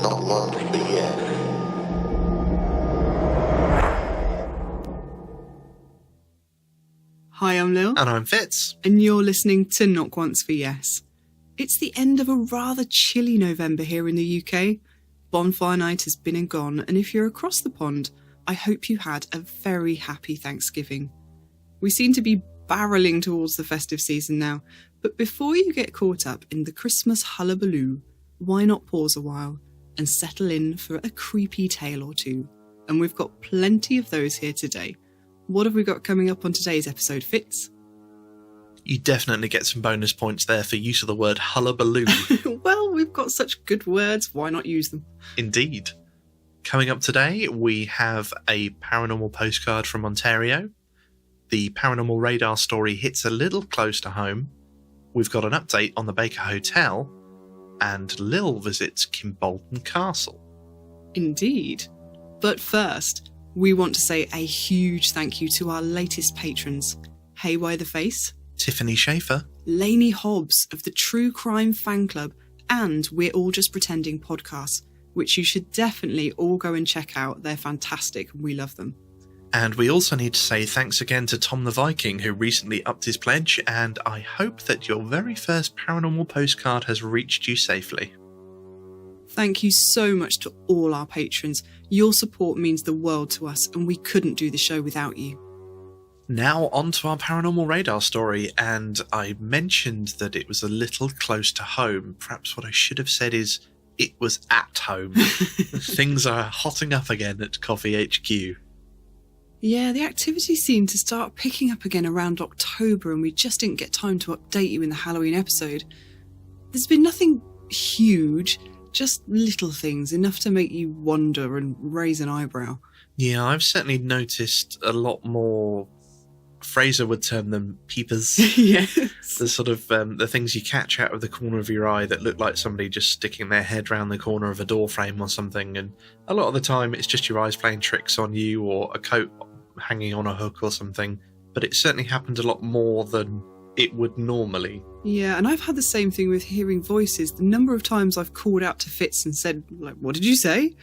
not long for yet. Hi, I'm Lil. And I'm Fitz. And you're listening to Knock Once for Yes. It's the end of a rather chilly November here in the UK. Bonfire night has been and gone, and if you're across the pond, I hope you had a very happy Thanksgiving. We seem to be barreling towards the festive season now, but before you get caught up in the Christmas hullabaloo, why not pause a while and settle in for a creepy tale or two? And we've got plenty of those here today. What have we got coming up on today's episode, Fitz? You definitely get some bonus points there for use of the word hullabaloo. Well, we've got such good words, why not use them? Indeed. Coming up today, we have a paranormal postcard from Ontario. The paranormal radar story hits a little close to home. We've got an update on the Baker Hotel. And Lil visits Kimbolton Castle. Indeed. But first, we want to say a huge thank you to our latest patrons. Haywire the Face, Tiffany Schaefer, Lainey Hobbs of the True Crime Fan Club, and We're All Just Pretending podcasts, which you should definitely all go and check out. They're fantastic and we love them. And we also need to say thanks again to Tom the Viking, who recently upped his pledge, and I hope that your very first paranormal postcard has reached you safely. Thank you so much to all our patrons. Your support means the world to us, and we couldn't do the show without you. Now on to our paranormal radar story, and I mentioned that it was a little close to home. Perhaps what I should have said is it was at home. Things are hotting up again at KOFY HQ. Yeah, the activity seemed to start picking up again around October, and we just didn't get time to update you in the Halloween episode. There's been nothing huge, just little things, enough to make you wonder and raise an eyebrow. Yeah, I've certainly noticed a lot more, Fraser would term them peepers. Yes. The sort of, the things you catch out of the corner of your eye that look like somebody just sticking their head round the corner of a door frame or something, and a lot of the time it's just your eyes playing tricks on you or a coat hanging on a hook or something, but it certainly happened a lot more than it would normally. Yeah, and I've had the same thing with hearing voices. The number of times I've called out to Fitz and said, like, what did you say?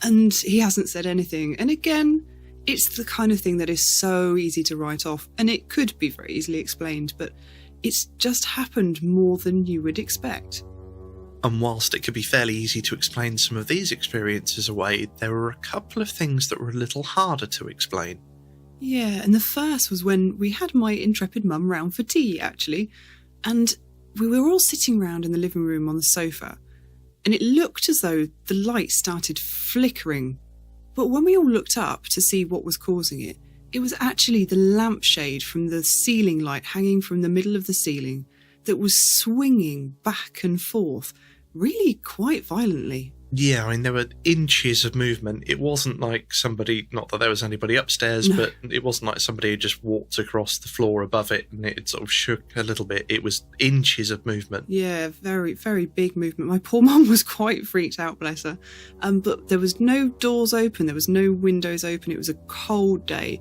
And he hasn't said anything. And again, it's the kind of thing that is so easy to write off, and it could be very easily explained, but it's just happened more than you would expect. And whilst it could be fairly easy to explain some of these experiences away, there were a couple of things that were a little harder to explain. Yeah, and the first was when we had my intrepid mum round for tea, actually, and we were all sitting round in the living room on the sofa, and it looked as though the light started flickering. But when we all looked up to see what was causing it, it was actually the lampshade from the ceiling light hanging from the middle of the ceiling that was swinging back and forth, really quite violently. Yeah, I mean, there were inches of movement. It wasn't like somebody, not that there was anybody upstairs, No. but it wasn't like somebody had just walked across the floor above it and it sort of shook a little bit. It was inches of movement. Yeah, very, very big movement. My poor mum was quite freaked out, bless her. But there was no doors open, there was no windows open. It was a cold day.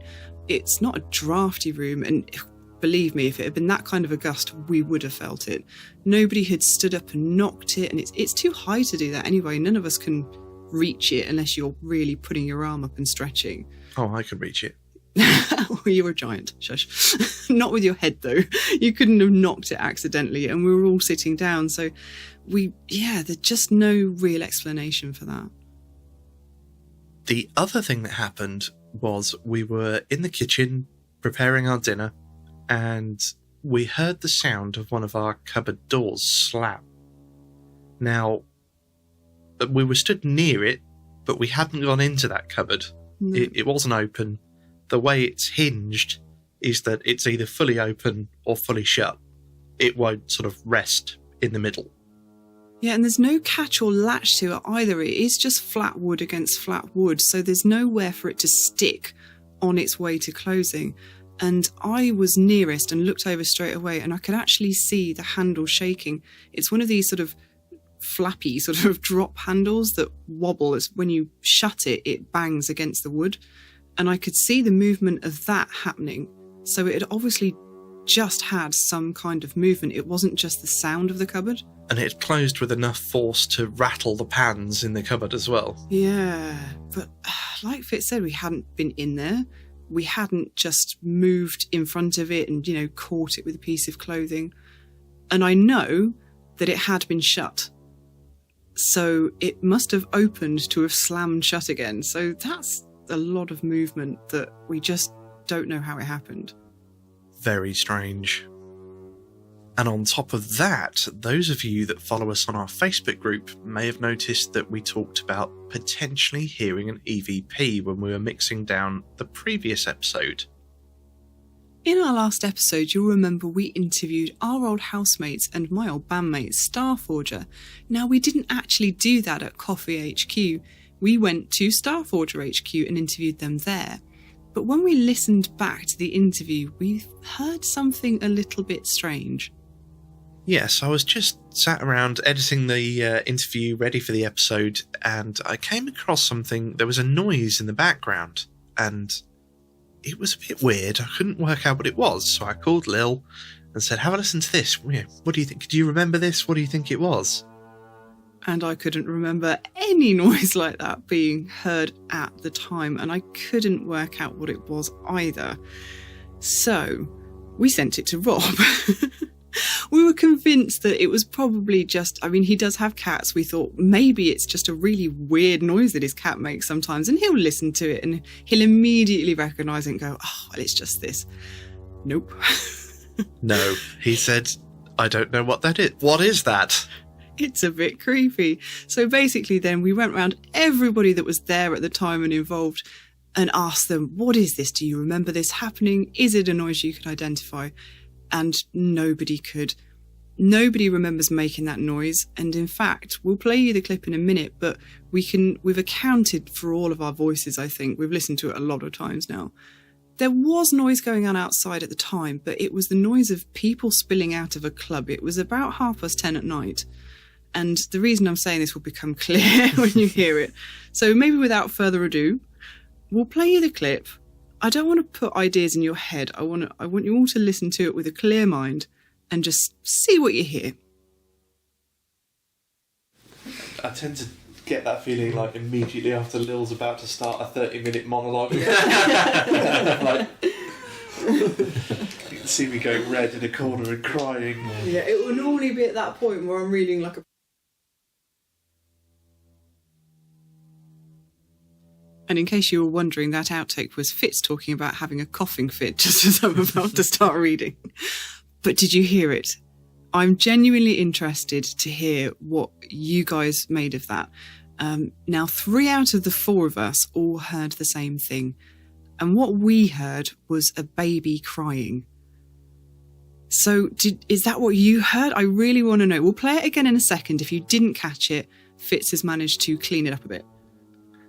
It's not a drafty room, and believe me, if it had been that kind of a gust, we would have felt it. Nobody had stood up and knocked it, and it's too high to do that anyway. None of us can reach it unless you're really putting your arm up and stretching. Oh, I can reach it. Well, you're a giant. Shush. Not with your head, though. You couldn't have knocked it accidentally, and we were all sitting down, so there's just no real explanation for that. The other thing that happened was we were in the kitchen preparing our dinner, and we heard the sound of one of our cupboard doors slam. Now, we were stood near it, but we hadn't gone into that cupboard. No. It wasn't open. The way it's hinged is that it's either fully open or fully shut. It won't sort of rest in the middle. Yeah, and there's no catch or latch to it either. It is just flat wood against flat wood, so there's nowhere for it to stick on its way to closing. And I was nearest and looked over straight away, and I could actually see the handle shaking. It's one of these sort of flappy sort of drop handles that wobble. As when you shut it, it bangs against the wood. And I could see the movement of that happening. So it had obviously just had some kind of movement. It wasn't just the sound of the cupboard. And it had closed with enough force to rattle the pans in the cupboard as well. Yeah, but like Fitz said, we hadn't been in there. We hadn't just moved in front of it and, caught it with a piece of clothing. And I know that it had been shut. So it must have opened to have slammed shut again. So that's a lot of movement that we just don't know how it happened. Very strange. And on top of that, those of you that follow us on our Facebook group may have noticed that we talked about potentially hearing an EVP when we were mixing down the previous episode. In our last episode, you'll remember we interviewed our old housemates and my old bandmate, Starforger. Now, we didn't actually do that at KOFY HQ. We went to Starforger HQ and interviewed them there. But when we listened back to the interview, we heard something a little bit strange. Yes, I was just sat around editing the interview ready for the episode, and I came across something. There was a noise in the background, and it was a bit weird. I couldn't work out what it was, so I called Lil and said, have a listen to this. What do you think? Do you remember this? What do you think it was? And I couldn't remember any noise like that being heard at the time, and I couldn't work out what it was either. So we sent it to Rob. We were convinced that it was probably just, he does have cats. We thought maybe it's just a really weird noise that his cat makes sometimes, and he'll listen to it and he'll immediately recognise it and go, oh, well, it's just this. Nope. No, he said, I don't know what that is. What is that? It's a bit creepy. So basically then we went round everybody that was there at the time and involved and asked them, what is this? Do you remember this happening? Is it a noise you could identify? And nobody could. Nobody remembers making that noise. And in fact, we'll play you the clip in a minute, but we've accounted for all of our voices, I think. We've listened to it a lot of times now. There was noise going on outside at the time, but it was the noise of people spilling out of a club. It was about 10:30 at night. And the reason I'm saying this will become clear when you hear it. So maybe without further ado, we'll play you the clip. I don't want to put ideas in your head. I want you all to listen to it with a clear mind and just see what you hear. I tend to get that feeling like immediately after Lil's about to start a 30-minute monologue. You can see me going red in a corner and crying. Yeah, it will normally be at that point where I'm reading like a... And in case you were wondering, that outtake was Fitz talking about having a coughing fit just as I'm about to start reading. But did you hear it? I'm genuinely interested to hear what you guys made of that. Now, 3 out of the 4 of us all heard the same thing. And what we heard was a baby crying. So is that what you heard? I really want to know. We'll play it again in a second. If you didn't catch it, Fitz has managed to clean it up a bit.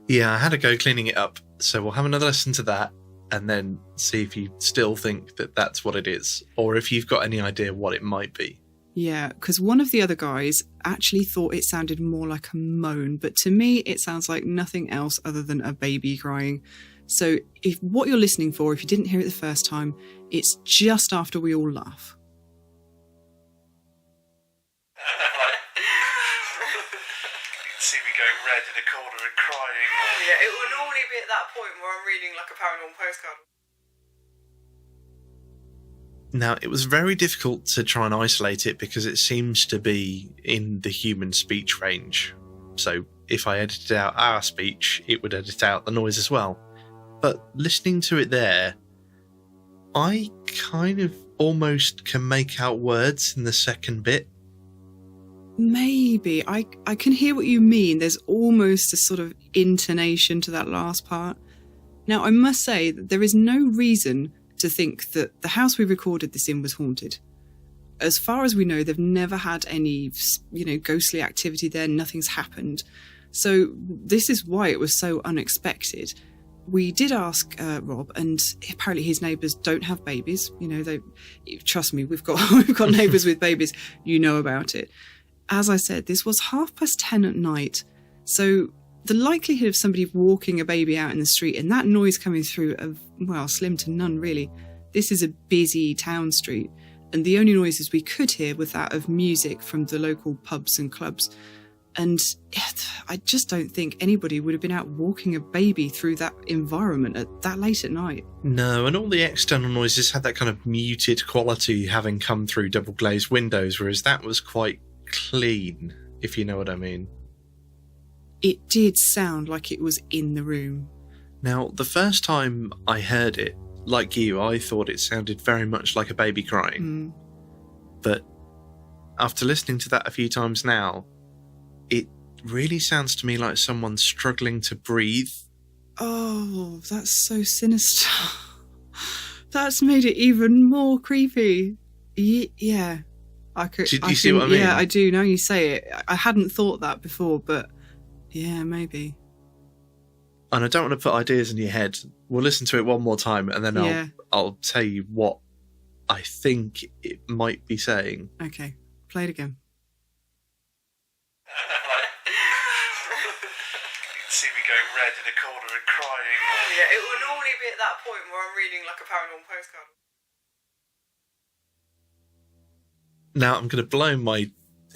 Yeah, I had a go cleaning it up, so we'll have another listen to that and then see if you still think that that's what it is, or if you've got any idea what it might be. Yeah, because one of the other guys actually thought it sounded more like a moan, but to me it sounds like nothing else other than a baby crying. So if what you're listening for, if you didn't hear it the first time, it's just after we all laugh. See me going red in a corner and crying. Yeah, it will normally be at that point where I'm reading like a Paranormal Postcard. Now, it was very difficult to try and isolate it because it seems to be in the human speech range. So if I edited out our speech, it would edit out the noise as well. But listening to it there, I kind of almost can make out words in the second bit. Maybe. I can hear what you mean. There's almost a sort of intonation to that last part. Now, I must say that there is no reason to think that the house we recorded this in was haunted. As far as we know, they've never had any, ghostly activity there. Nothing's happened. So this is why it was so unexpected. We did ask Rob, and apparently his neighbours don't have babies. Trust me, we've got neighbours with babies. You know about it. As I said, this was 10:30 at night. So the likelihood of somebody walking a baby out in the street and that noise coming through, slim to none really. This is a busy town street. and the only noises we could hear were that of music from the local pubs and clubs. And I just don't think anybody would have been out walking a baby through that environment at that late at night. No, and all the external noises had that kind of muted quality, having come through double glazed windows, whereas that was quite clean, if you know what I mean. It did sound like it was in the room. Now, the first time I heard it, like you, I thought it sounded very much like a baby crying. But after listening to that a few times now, it really sounds to me like someone struggling to breathe. Oh, that's so sinister. That's made it even more creepy. Yeah. Do you see what I mean? Yeah, I do. Now you say it. I hadn't thought that before, but yeah, maybe. And I don't want to put ideas in your head. We'll listen to it one more time, and then I'll tell you what I think it might be saying. Okay, play it again. You can see me going red in a corner and crying. Yeah, it will normally be at that point where I'm reading like a Paranormal Postcard. Now I'm going to blow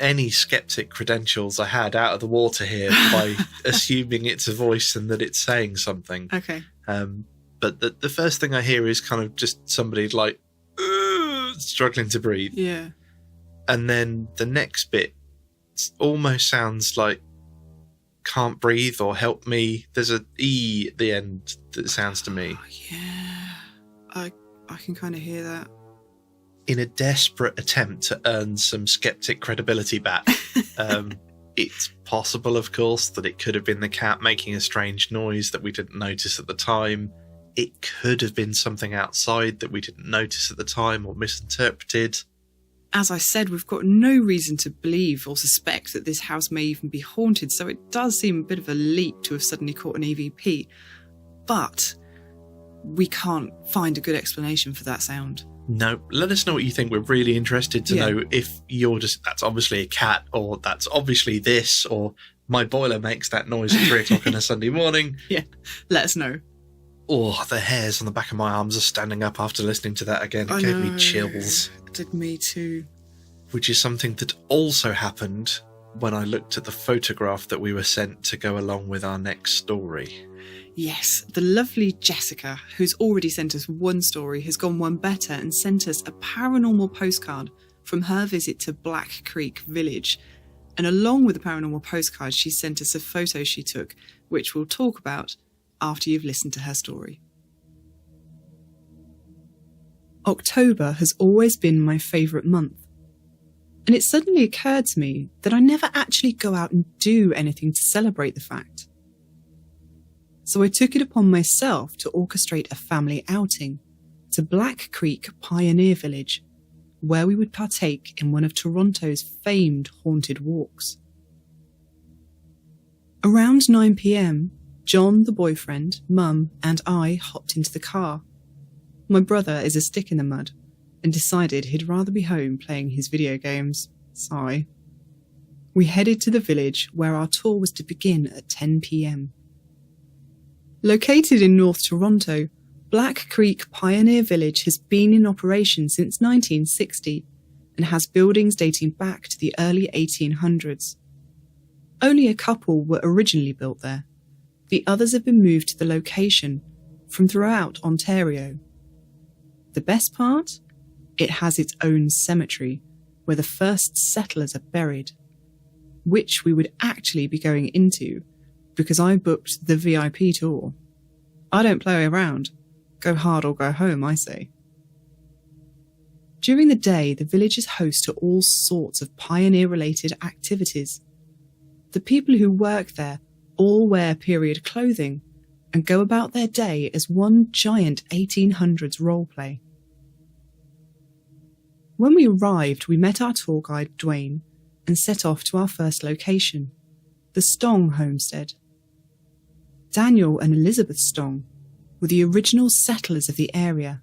any skeptic credentials I had out of the water here by assuming it's a voice and that it's saying something. Okay. But the first thing I hear is kind of just somebody like struggling to breathe. Yeah. And then the next bit almost sounds like can't breathe or help me. There's an E at the end that sounds to me. Oh, yeah. I can kind of hear that. In a desperate attempt to earn some skeptic credibility back, it's possible, of course, that it could have been the cat making a strange noise that we didn't notice at the time. It could have been something outside that we didn't notice at the time or misinterpreted. As I said, we've got no reason to believe or suspect that this house may even be haunted, so it does seem a bit of a leap to have suddenly caught an EVP. But we can't find a good explanation for that sound. No, let us know what you think. We're really interested to know if you're just, that's obviously a cat, or that's obviously this, or my boiler makes that noise at 3 o'clock on a Sunday morning. Yeah, let us know. Oh, the hairs on the back of my arms are standing up after listening to that again. It gave me chills. It did me too. Which is something that also happened when I looked at the photograph that we were sent to go along with our next story. Yes, the lovely Jessica, who's already sent us one story, has gone one better and sent us a paranormal postcard from her visit to Black Creek Village. And along with the paranormal postcard, she sent us a photo she took, which we'll talk about after you've listened to her story. October has always been my favourite month. And it suddenly occurred to me that I never actually go out and do anything to celebrate the fact. So I took it upon myself to orchestrate a family outing to Black Creek Pioneer Village, where we would partake in one of Toronto's famed haunted walks. Around 9 p.m, John, the boyfriend, Mum, and I hopped into the car. My brother is a stick in the mud and decided he'd rather be home playing his video games. Sigh. We headed to the village where our tour was to begin at 10 p.m. Located in North Toronto, Black Creek Pioneer Village has been in operation since 1960 and has buildings dating back to the early 1800s. Only a couple were originally built there. The others have been moved to the location from throughout Ontario. The best part? It has its own cemetery where the first settlers are buried, which we would actually be going into because I booked the VIP tour. I don't play around. Go hard or go home, I say. During the day, the village is host to all sorts of pioneer-related activities. The people who work there all wear period clothing and go about their day as one giant 1800s roleplay. When we arrived, we met our tour guide, Dwayne, and set off to our first location, the Stong homestead. Daniel and Elizabeth Stong were the original settlers of the area.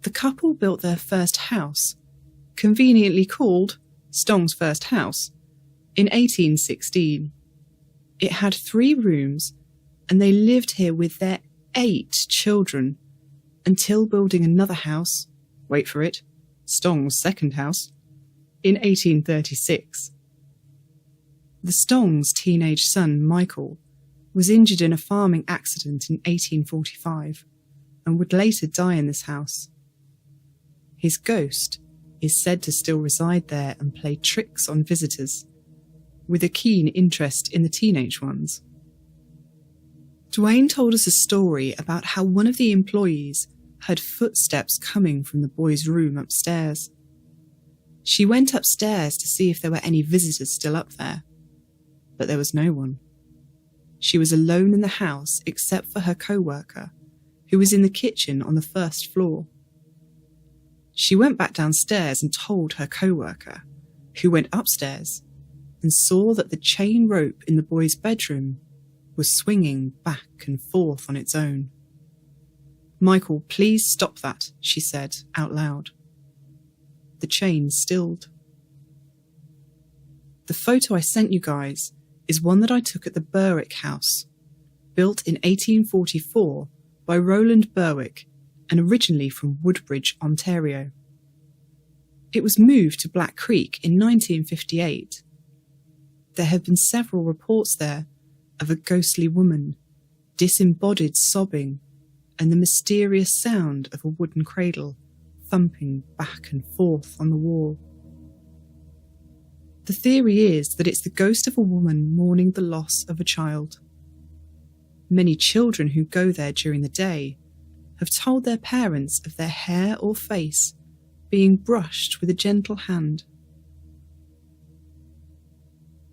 The couple built their first house, conveniently called Stong's First House, in 1816. It had 3 rooms, and they lived here with their 8 children until building another house, wait for it, Stong's second house, in 1836. The Stongs' teenage son, Michael, was injured in a farming accident in 1845 and would later die in this house. His ghost is said to still reside there and play tricks on visitors, with a keen interest in the teenage ones. Dwayne told us a story about how one of the employees heard footsteps coming from the boys' room upstairs. She went upstairs to see if there were any visitors still up there, but there was no one. She was alone in the house except for her co-worker, who was in the kitchen on the first floor. She went back downstairs and told her co-worker, who went upstairs and saw that the chain rope in the boys' bedroom was swinging back and forth on its own. "Michael, please stop that," she said out loud. The chain stilled. The photo I sent you guys is one that I took at the Berwick House, built in 1844 by Roland Berwick and originally from Woodbridge, Ontario. It was moved to Black Creek in 1958. There have been several reports there of a ghostly woman, disembodied sobbing, and the mysterious sound of a wooden cradle thumping back and forth on the wall. The theory is that it's the ghost of a woman mourning the loss of a child. Many children who go there during the day have told their parents of their hair or face being brushed with a gentle hand.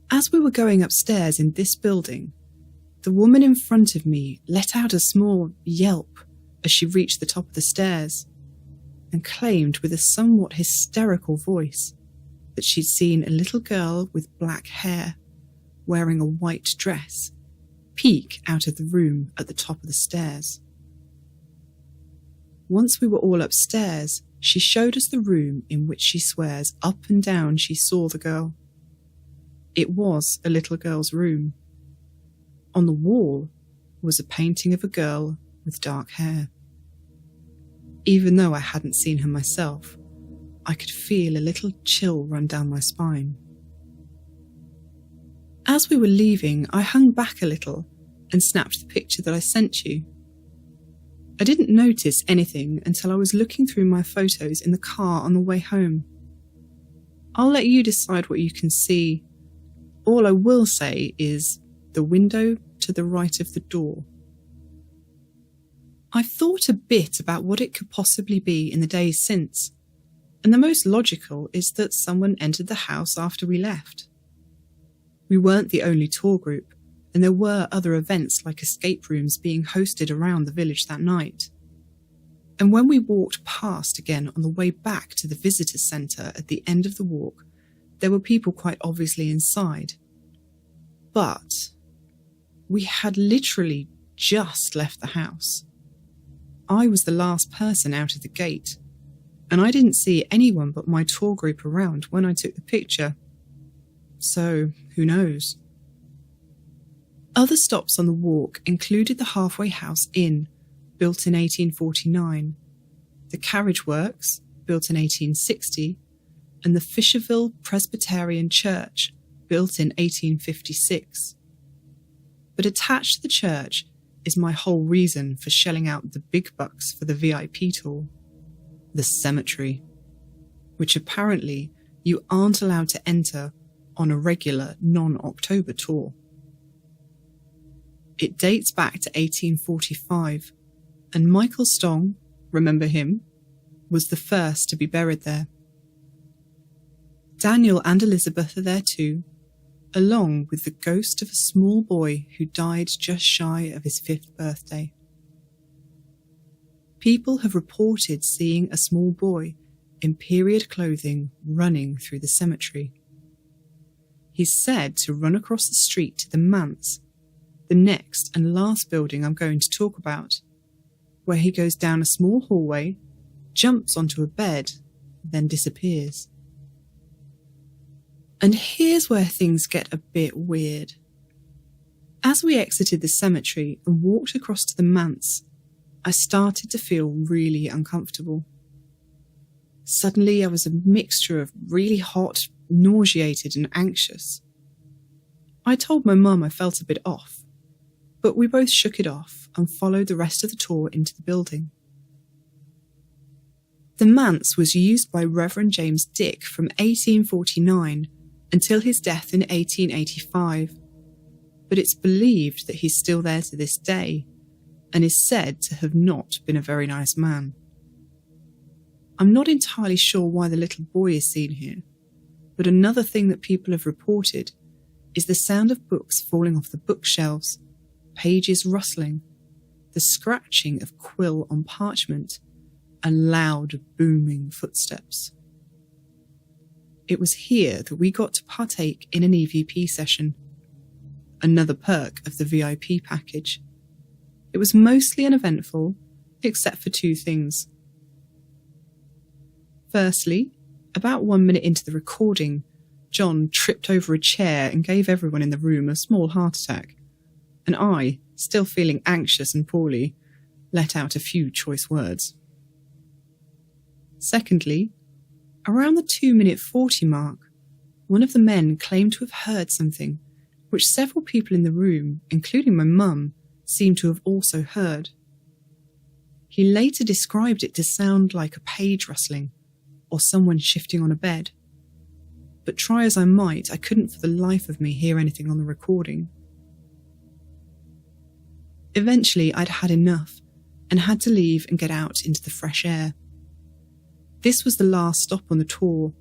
As we were going upstairs in this building, the woman in front of me let out a small yelp as she reached the top of the stairs and claimed with a somewhat hysterical voice that she'd seen a little girl with black hair wearing a white dress peek out of the room at the top of the stairs. Once we were all upstairs, she showed us the room in which she swears up and down she saw the girl. It was a little girl's room. On the wall was a painting of a girl with dark hair. Even though I hadn't seen her myself, I could feel a little chill run down my spine. As we were leaving, I hung back a little and snapped the picture that I sent you. I didn't notice anything until I was looking through my photos in the car on the way home. I'll let you decide what you can see. All I will say is the window to the right of the door. I've thought a bit about what it could possibly be in the days since, and the most logical is that someone entered the house after we left. We weren't the only tour group, and there were other events like escape rooms being hosted around the village that night. And when we walked past again on the way back to the visitor centre at the end of the walk, there were people quite obviously inside. But we had literally just left the house. I was the last person out of the gate, and I didn't see anyone but my tour group around when I took the picture. So, who knows? Other stops on the walk included the Halfway House Inn, built in 1849, the Carriage Works, built in 1860, and the Fisherville Presbyterian Church, built in 1856. But attached to the church is my whole reason for shelling out the big bucks for the VIP tour, the cemetery, which apparently you aren't allowed to enter on a regular non-October tour. It dates back to 1845, and Michael Stong, remember him, was the first to be buried there. Daniel and Elizabeth are there too, along with the ghost of a small boy who died just shy of his 5th birthday. People have reported seeing a small boy in period clothing running through the cemetery. He's said to run across the street to the manse, the next and last building I'm going to talk about, where he goes down a small hallway, jumps onto a bed, then disappears. And here's where things get a bit weird. As we exited the cemetery and walked across to the manse, I started to feel really uncomfortable. Suddenly I was a mixture of really hot, nauseated and anxious. I told my mum I felt a bit off, but we both shook it off and followed the rest of the tour into the building. The manse was used by Reverend James Dick from 1849 until his death in 1885, but it's believed that he's still there to this day and is said to have not been a very nice man. I'm not entirely sure why the little boy is seen here, but another thing that people have reported is the sound of books falling off the bookshelves, pages rustling, the scratching of quill on parchment, and loud, booming footsteps. It was here that we got to partake in an EVP session, another perk of the VIP package. It was mostly uneventful, except for two things. Firstly, about 1 minute into the recording, John tripped over a chair and gave everyone in the room a small heart attack, and I, still feeling anxious and poorly, let out a few choice words. Secondly, around the 2-minute 40 mark, one of the men claimed to have heard something, which several people in the room, including my mum, seemed to have also heard. He later described it to sound like a page rustling, or someone shifting on a bed. But try as I might, I couldn't for the life of me hear anything on the recording. Eventually, I'd had enough and had to leave and get out into the fresh air. This was the last stop on the tour,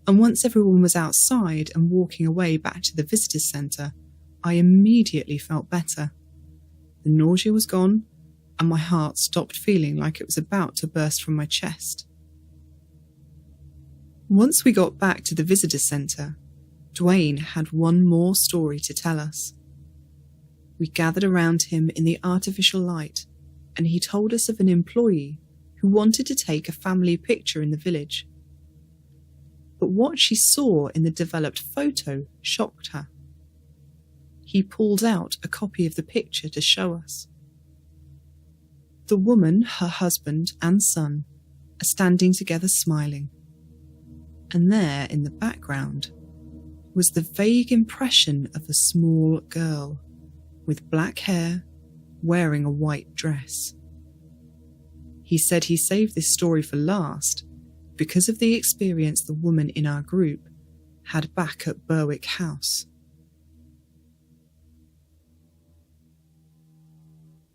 and once everyone was outside and walking away back to the visitors' centre, I immediately felt better. The nausea was gone, and my heart stopped feeling like it was about to burst from my chest. Once we got back to the visitors' centre, Dwayne had one more story to tell us. We gathered around him in the artificial light, and he told us of an employee who wanted to take a family picture in the village. But what she saw in the developed photo shocked her. He pulled out a copy of the picture to show us. The woman, her husband and son are standing together smiling. And there in the background was the vague impression of a small girl with black hair, wearing a white dress. He said he saved this story for last because of the experience the woman in our group had back at Berwick House.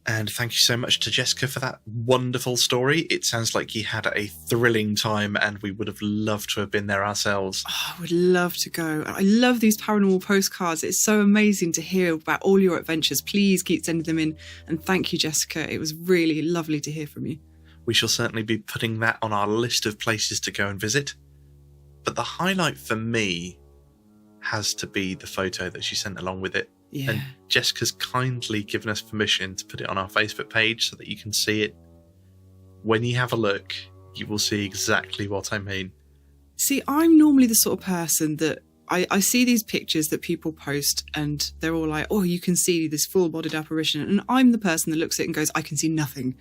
And thank you so much to Jessica for that wonderful story. It sounds like you had a thrilling time and we would have loved to have been there ourselves. Oh, I would love to go. I love these paranormal postcards. It's so amazing to hear about all your adventures. Please keep sending them in. And thank you, Jessica. It was really lovely to hear from you. We shall certainly be putting that on our list of places to go and visit. But the highlight for me has to be the photo that she sent along with it. Yeah. And Jessica's kindly given us permission to put it on our Facebook page so that you can see it. When you have a look, you will see exactly what I mean. See, I'm normally the sort of person that I see these pictures that people post and they're all like, oh, you can see this full-bodied apparition. And I'm the person that looks at it and goes, I can see nothing.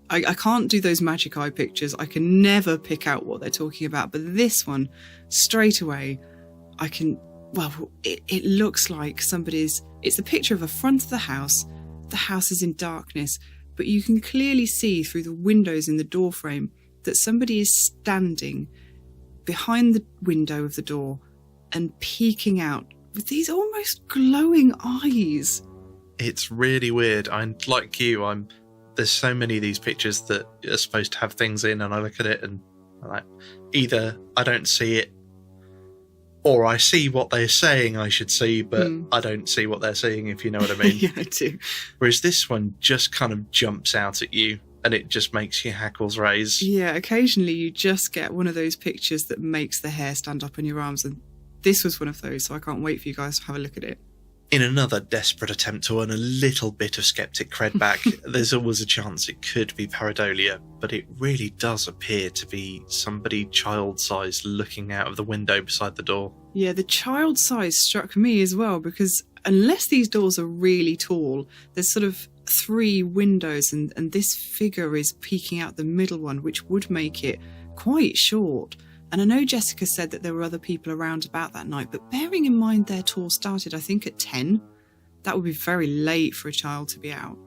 I can't do those magic eye pictures. I can never pick out what they're talking about. But this one, straight away, I can... Well, it looks like it's a picture of a front of the house. The house is in darkness, but you can clearly see through the windows in the door frame that somebody is standing behind the window of the door and peeking out with these almost glowing eyes. It's really weird. I'm like you. There's so many of these pictures that are supposed to have things in, and I look at it and I'm like, either I don't see it, or I see what they're saying I should see, but I don't see what they're seeing, if you know what I mean. Yeah, I do. Whereas this one just kind of jumps out at you and it just makes your hackles raise. Yeah, occasionally you just get one of those pictures that makes the hair stand up on your arms, and this was one of those, so I can't wait for you guys to have a look at it. In another desperate attempt to earn a little bit of skeptic cred back, there's always a chance it could be pareidolia, but it really does appear to be somebody child-sized looking out of the window beside the door. Yeah, the child size struck me as well, because unless these doors are really tall, there's sort of 3 windows and this figure is peeking out the middle one, which would make it quite short. And I know Jessica said that there were other people around about that night, but bearing in mind their tour started, I think, at 10, that would be very late for a child to be out.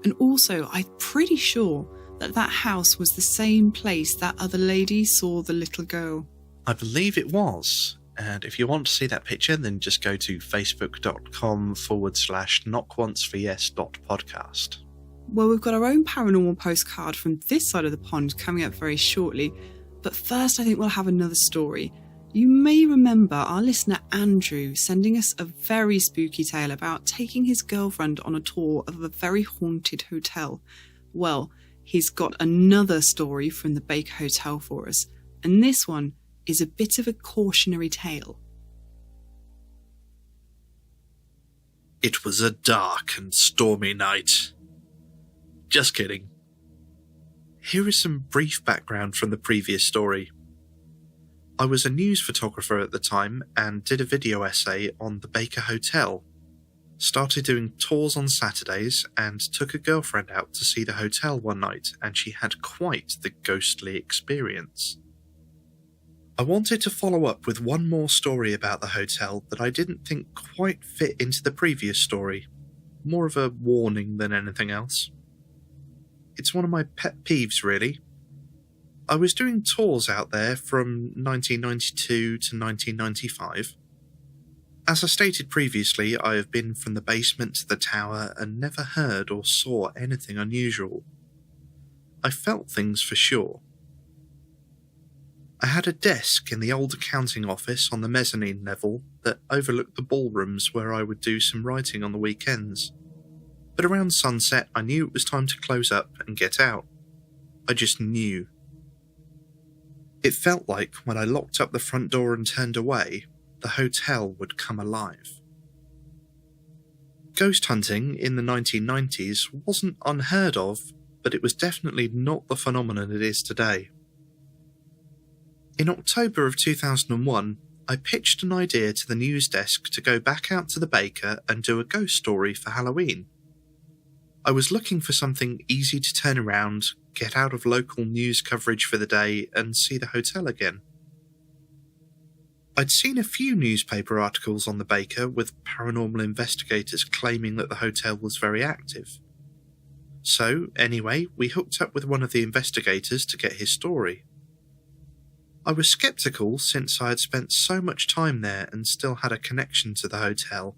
And also, I'm pretty sure that that house was the same place that other lady saw the little girl. I believe it was. And if you want to see that picture, then just go to facebook.com/knockOnceForYes.podcast. Well, we've got our own paranormal postcard from this side of the pond coming up very shortly. But first, I think we'll have another story. You may remember our listener Andrew sending us a very spooky tale about taking his girlfriend on a tour of a very haunted hotel. Well, he's got another story from the Baker Hotel for us, and this one is a bit of a cautionary tale. It was a dark and stormy night. Just kidding. Here is some brief background from the previous story. I was a news photographer at the time and did a video essay on the Baker Hotel. Started doing tours on Saturdays and took a girlfriend out to see the hotel one night, and she had quite the ghostly experience. I wanted to follow up with one more story about the hotel that I didn't think quite fit into the previous story. More of a warning than anything else. It's one of my pet peeves, really. I was doing tours out there from 1992 to 1995. As I stated previously, I have been from the basement to the tower and never heard or saw anything unusual. I felt things for sure. I had a desk in the old accounting office on the mezzanine level that overlooked the ballrooms where I would do some writing on the weekends. But around sunset, I knew it was time to close up and get out. I just knew. It felt like when I locked up the front door and turned away, the hotel would come alive. Ghost hunting in the 1990s wasn't unheard of, but it was definitely not the phenomenon it is today. In October of 2001, I pitched an idea to the news desk to go back out to the Baker and do a ghost story for Halloween. I was looking for something easy to turn around, get out of local news coverage for the day, and see the hotel again. I'd seen a few newspaper articles on the Baker with paranormal investigators claiming that the hotel was very active. So, anyway, we hooked up with one of the investigators to get his story. I was sceptical since I had spent so much time there and still had a connection to the hotel.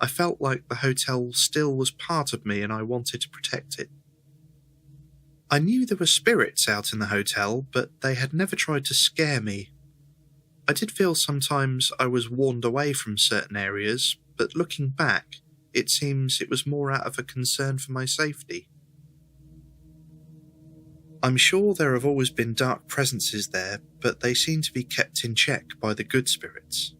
I felt like the hotel still was part of me and I wanted to protect it. I knew there were spirits out in the hotel, but they had never tried to scare me. I did feel sometimes I was warned away from certain areas, but looking back, it seems it was more out of a concern for my safety. I'm sure there have always been dark presences there, but they seem to be kept in check by the good spirits.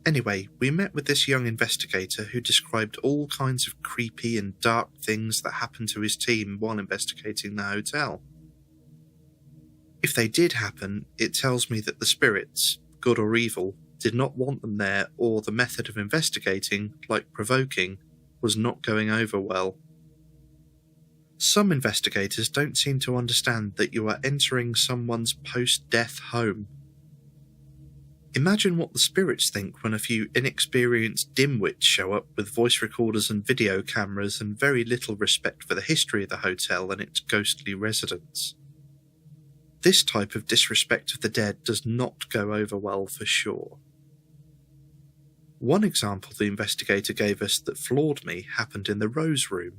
Anyway, we met with this young investigator who described all kinds of creepy and dark things that happened to his team while investigating the hotel. If they did happen, it tells me that the spirits, good or evil, did not want them there, or the method of investigating, like provoking, was not going over well. Some investigators don't seem to understand that you are entering someone's post-death home. Imagine what the spirits think when a few inexperienced dimwits show up with voice recorders and video cameras and very little respect for the history of the hotel and its ghostly residents. This type of disrespect of the dead does not go over well for sure. One example the investigator gave us that floored me happened in the Rose Room.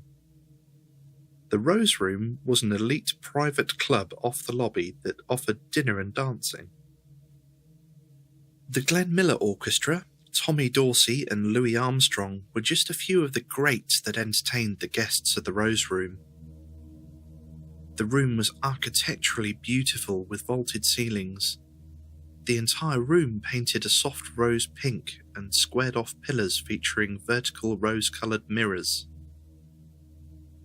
The Rose Room was an elite private club off the lobby that offered dinner and dancing. The Glenn Miller Orchestra, Tommy Dorsey and Louis Armstrong were just a few of the greats that entertained the guests of the Rose Room. The room was architecturally beautiful with vaulted ceilings. The entire room painted a soft rose pink and squared-off pillars featuring vertical rose-coloured mirrors.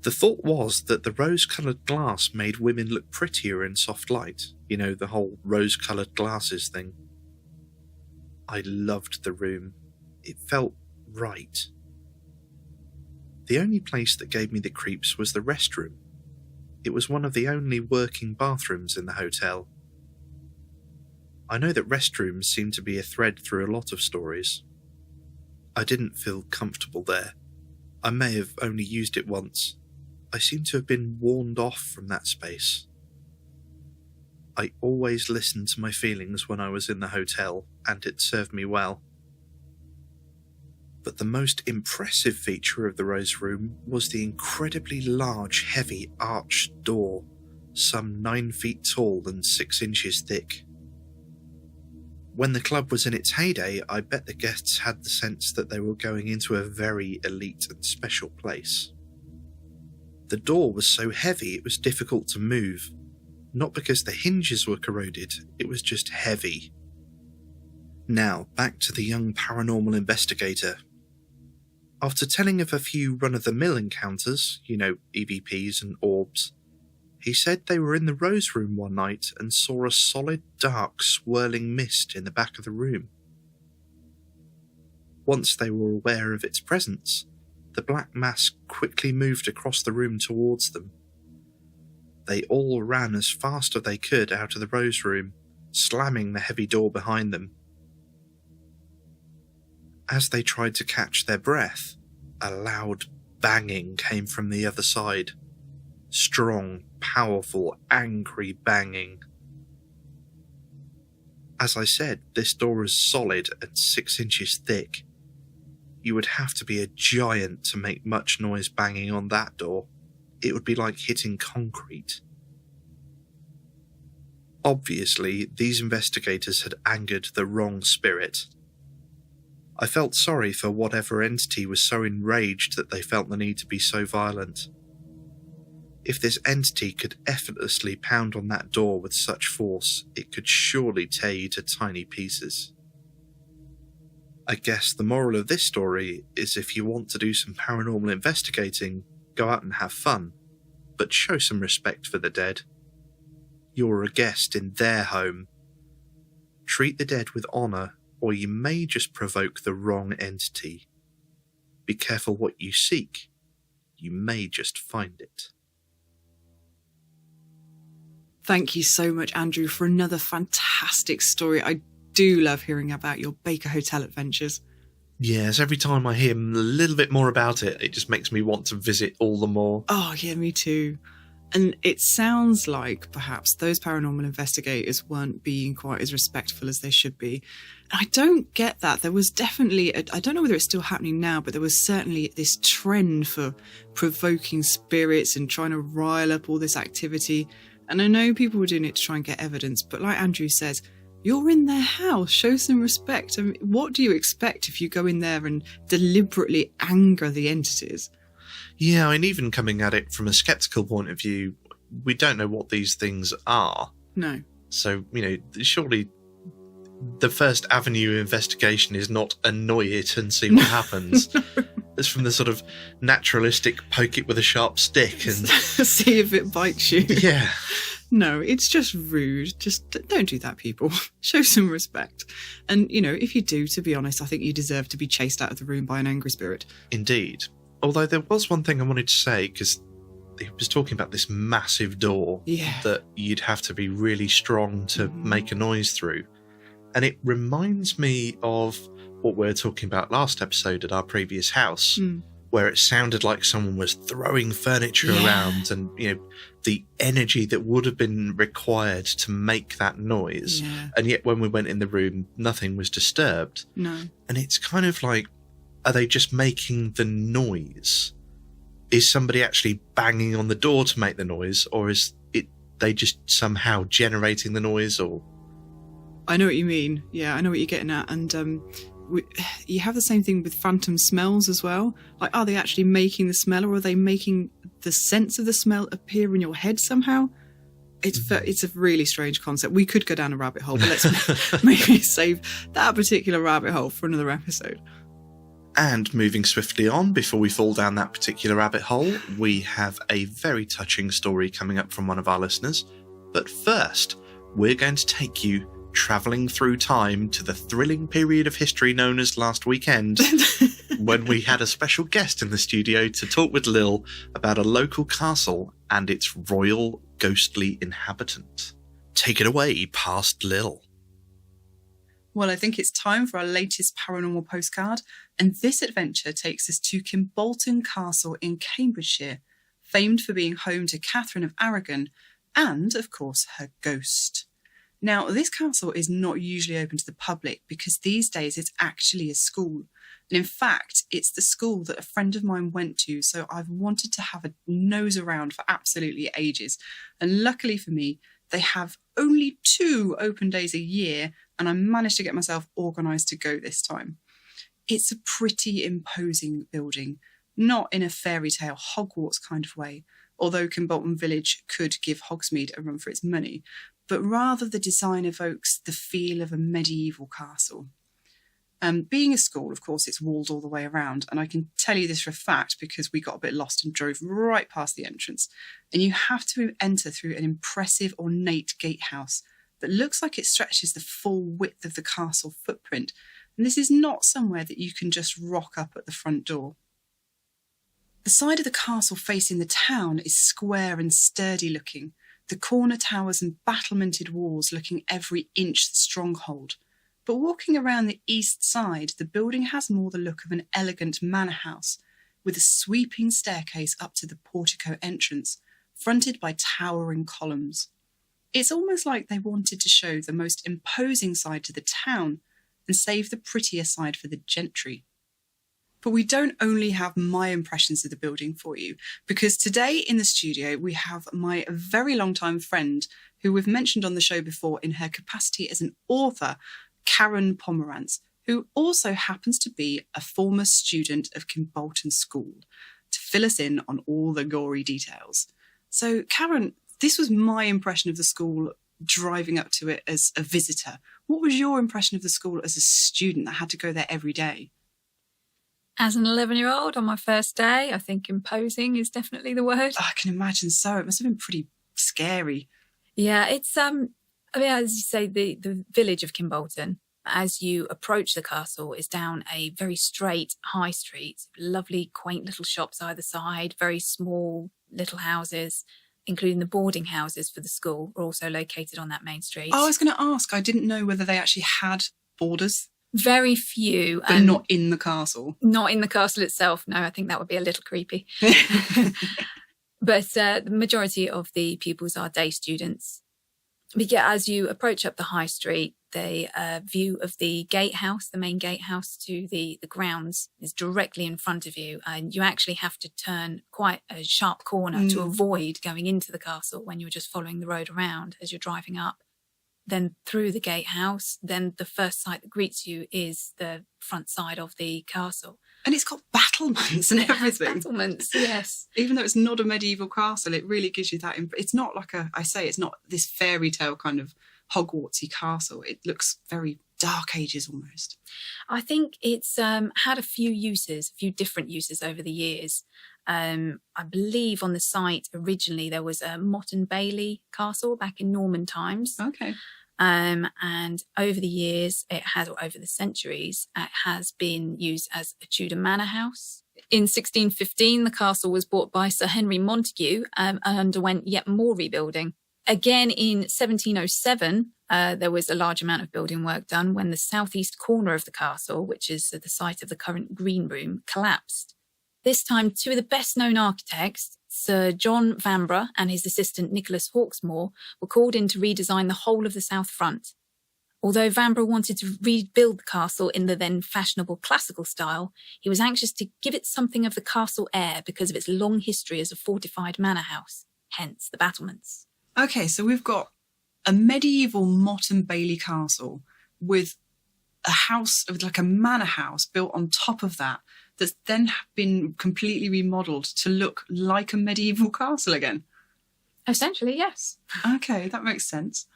The thought was that the rose-coloured glass made women look prettier in soft light, you know, the whole rose-coloured glasses thing. I loved the room. It felt right. The only place that gave me the creeps was the restroom. It was one of the only working bathrooms in the hotel. I know that restrooms seem to be a thread through a lot of stories. I didn't feel comfortable there. I may have only used it once. I seem to have been warned off from that space. I always listened to my feelings when I was in the hotel, and it served me well. But the most impressive feature of the Rose Room was the incredibly large, heavy, arched door, some 9 feet tall and 6 inches thick. When the club was in its heyday, I bet the guests had the sense that they were going into a very elite and special place. The door was so heavy it was difficult to move, not because the hinges were corroded, it was just heavy. Now, back to the young paranormal investigator. After telling of a few run-of-the-mill encounters, EVPs and orbs, he said they were in the Rose Room one night and saw a solid, dark, swirling mist in the back of the room. Once they were aware of its presence, the black mass quickly moved across the room towards them. They all ran as fast as they could out of the Rose Room, slamming the heavy door behind them. As they tried to catch their breath, a loud banging came from the other side. Strong, powerful, angry banging. As I said, this door is solid and 6 inches thick. You would have to be a giant to make much noise banging on that door. It would be like hitting concrete. Obviously, these investigators had angered the wrong spirit. I felt sorry for whatever entity was so enraged that they felt the need to be so violent. If this entity could effortlessly pound on that door with such force, it could surely tear you to tiny pieces. I guess the moral of this story is if you want to do some paranormal investigating, go out and have fun, but show some respect for the dead. You're a guest in their home. Treat the dead with honour, or you may just provoke the wrong entity. Be careful what you seek. You may just find it. Thank you so much, Andrew, for another fantastic story. I do love hearing about your Baker Hotel adventures. Yes, every time I hear a little bit more about it, it just makes me want to visit all the more. Oh, yeah, me too. And it sounds like perhaps those paranormal investigators weren't being quite as respectful as they should be. And I don't get that. There was definitely, I don't know whether it's still happening now, but there was certainly this trend for provoking spirits and trying to rile up all this activity. And I know people were doing it to try and get evidence, but like Andrew says, you're in their house, show some respect. I mean, what do you expect if you go in there and deliberately anger the entities? Yeah, and even coming at it from a sceptical point of view, we don't know what these things are. No. So, surely the first avenue of investigation is not annoy it and see what happens. No. It's from the sort of naturalistic poke it with a sharp stick and see if it bites you. Yeah. No, it's just rude. Just don't do that, people. Show some respect. And, if you do, to be honest, I think you deserve to be chased out of the room by an angry spirit. Indeed. Although there was one thing I wanted to say, because he was talking about this massive door that you'd have to be really strong to make a noise through. And it reminds me of what we were talking about last episode at our previous house, where it sounded like someone was throwing furniture around and, the energy that would have been required to make that noise. Yeah. And yet when we went in the room, nothing was disturbed. No. And it's kind of like, are they just making the noise? Is somebody actually banging on the door to make the noise, or is it they just somehow generating the noise? Or I know what you mean. Yeah, I know what you're getting at. And you have the same thing with phantom smells as well. Like, are they actually making the smell, or are they making the sense of the smell appear in your head somehow? It's a really strange concept. We could go down a rabbit hole, but let's maybe save that particular rabbit hole for another episode. And moving swiftly on, before we fall down that particular rabbit hole, we have a very touching story coming up from one of our listeners. But first, we're going to take you travelling through time to the thrilling period of history known as last weekend, when we had a special guest in the studio to talk with Lil about a local castle and its royal ghostly inhabitant. Take it away, past Lil. Well, I think it's time for our latest paranormal postcard, and this adventure takes us to Kimbolton Castle in Cambridgeshire, famed for being home to Catherine of Aragon and, of course, her ghost. Now, this castle is not usually open to the public because these days it's actually a school. And in fact, it's the school that a friend of mine went to, so I've wanted to have a nose around for absolutely ages. And luckily for me, they have only 2 open days a year, and I managed to get myself organised to go this time. It's a pretty imposing building, not in a fairy tale Hogwarts kind of way, although Kimbolton Village could give Hogsmeade a run for its money, but rather the design evokes the feel of a medieval castle. Being a school, of course, it's walled all the way around, and I can tell you this for a fact because we got a bit lost and drove right past the entrance, and you have to enter through an impressive ornate gatehouse that looks like it stretches the full width of the castle footprint, and this is not somewhere that you can just rock up at the front door. The side of the castle facing the town is square and sturdy looking, the corner towers and battlemented walls looking every inch the stronghold. But walking around the east side, the building has more the look of an elegant manor house, with a sweeping staircase up to the portico entrance, fronted by towering columns. It's almost like they wanted to show the most imposing side to the town and save the prettier side for the gentry. But we don't only have my impressions of the building for you, because today in the studio we have my very long-time friend, who we've mentioned on the show before in her capacity as an author, Karen Pomerantz, who also happens to be a former student of Kimbolton School, to fill us in on all the gory details. So, Karen, this was my impression of the school driving up to it as a visitor. What was your impression of the school as a student that had to go there every day? As an 11-year-old on my first day, I think imposing is definitely the word. I can imagine so. It must have been pretty scary. Yeah, it's as you say, the village of Kimbolton, as you approach the castle, is down a very straight high street, lovely quaint little shops either side, very small little houses, including the boarding houses for the school, are also located on that main street. Oh, I was going to ask, I didn't know whether they actually had boarders. Very few. But not in the castle. Not in the castle itself, no, I think that would be a little creepy. But the majority of the pupils are day students. But yeah, as you approach up the high street, the view of the gatehouse, the main gatehouse to the grounds, is directly in front of you. And you actually have to turn quite a sharp corner to avoid going into the castle when you're just following the road around as you're driving up. Then through the gatehouse, then the first sight that greets you is the front side of the castle. And it's got battlements and everything. Battlements, yes. Even though it's not a medieval castle, it really gives you that. it's not like it's not this fairy tale kind of Hogwartsy castle. It looks very Dark Ages almost. I think it's had a few different uses over the years. I believe on the site originally there was a Motte and Bailey castle back in Norman times. Okay. And over the years, over the centuries, it has been used as a Tudor manor house. In 1615, the castle was bought by Sir Henry Montague and underwent yet more rebuilding. Again, in 1707, there was a large amount of building work done when the southeast corner of the castle, which is the site of the current green room, collapsed. This time, 2 of the best-known architects, Sir John Vanbrugh and his assistant Nicholas Hawksmoor, were called in to redesign the whole of the south front. Although Vanbrugh wanted to rebuild the castle in the then fashionable classical style, he was anxious to give it something of the castle air because of its long history as a fortified manor house, hence the battlements. Okay, so we've got a medieval Motte and Bailey castle with a house, like a manor house built on top of that, that's then been completely remodelled to look like a medieval castle again. Essentially, yes. Okay, that makes sense.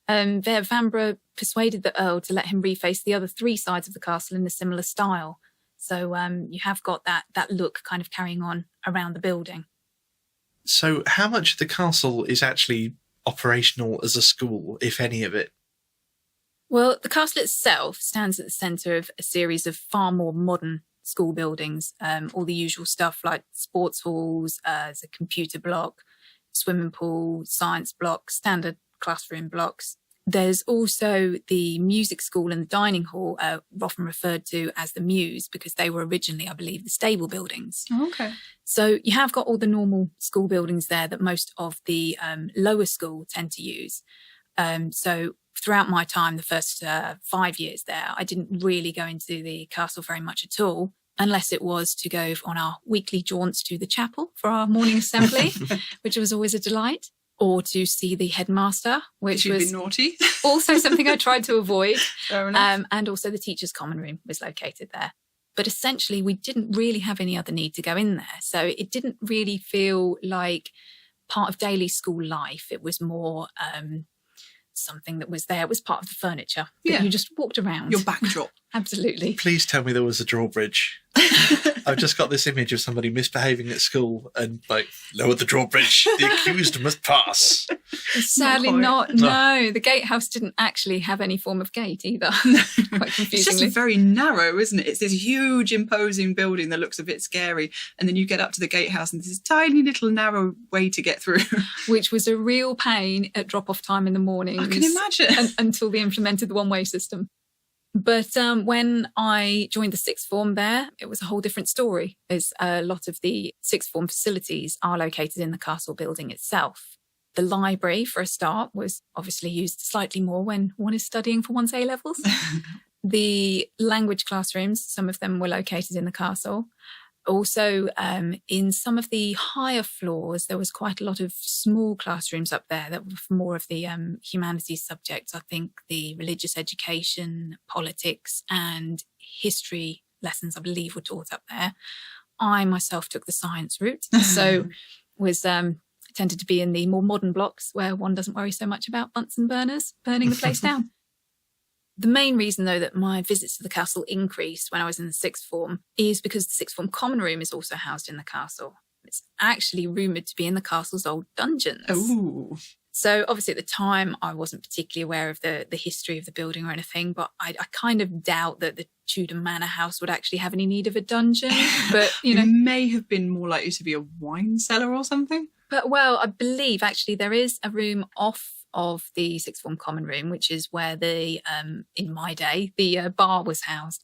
Vanbrugh persuaded the Earl to let him reface the other 3 sides of the castle in a similar style. So you have got that look kind of carrying on around the building. So how much of the castle is actually operational as a school, if any of it? Well, the castle itself stands at the centre of a series of far more modern school buildings, all the usual stuff like sports halls, there's a computer block, swimming pool, science block, standard classroom blocks. There's also the music school and the dining hall, often referred to as the Mews, because they were originally, I believe, the stable buildings. Oh, okay. So you have got all the normal school buildings there that most of the lower school tend to use. So throughout my time, the first 5 years there, I didn't really go into the castle very much at all, unless it was to go on our weekly jaunts to the chapel for our morning assembly, which was always a delight, or to see the headmaster, which was naughty. also something I tried to avoid. Fair enough. And also the teacher's common room was located there. But essentially, we didn't really have any other need to go in there. So it didn't really feel like part of daily school life. It was more something that was there. It was part of the furniture that you just walked around. Your backdrop. Absolutely. Please tell me there was a drawbridge. I've just got this image of somebody misbehaving at school and lower the drawbridge. The accused must pass. Sadly not. No, the gatehouse didn't actually have any form of gate either. Quite confusingly. It's just very narrow, isn't it? It's this huge, imposing building that looks a bit scary. And then you get up to the gatehouse and there's this tiny little narrow way to get through. Which was a real pain at drop-off time in the morning. I can imagine. Until they implemented the one-way system. But when I joined the sixth form there, it was a whole different story, as a lot of the sixth form facilities are located in the castle building itself. The library, for a start, was obviously used slightly more when one is studying for one's A-levels. The language classrooms, some of them were located in the castle. Also, in some of the higher floors, there was quite a lot of small classrooms up there that were for more of the humanities subjects. I think the religious education, politics and history lessons, I believe, were taught up there. I myself took the science route, so was tended to be in the more modern blocks where one doesn't worry so much about Bunsen burners burning the place down. The main reason, though, that my visits to the castle increased when I was in the sixth form is because the sixth form common room is also housed in the castle. It's actually rumoured to be in the castle's old dungeons. Ooh. So obviously at the time, I wasn't particularly aware of the history of the building or anything, but I kind of doubt that the Tudor manor house would actually have any need of a dungeon. But, It may have been more likely to be a wine cellar or something. But, well, I believe actually there is a room off of the sixth form common room, which is where the in my day the bar was housed,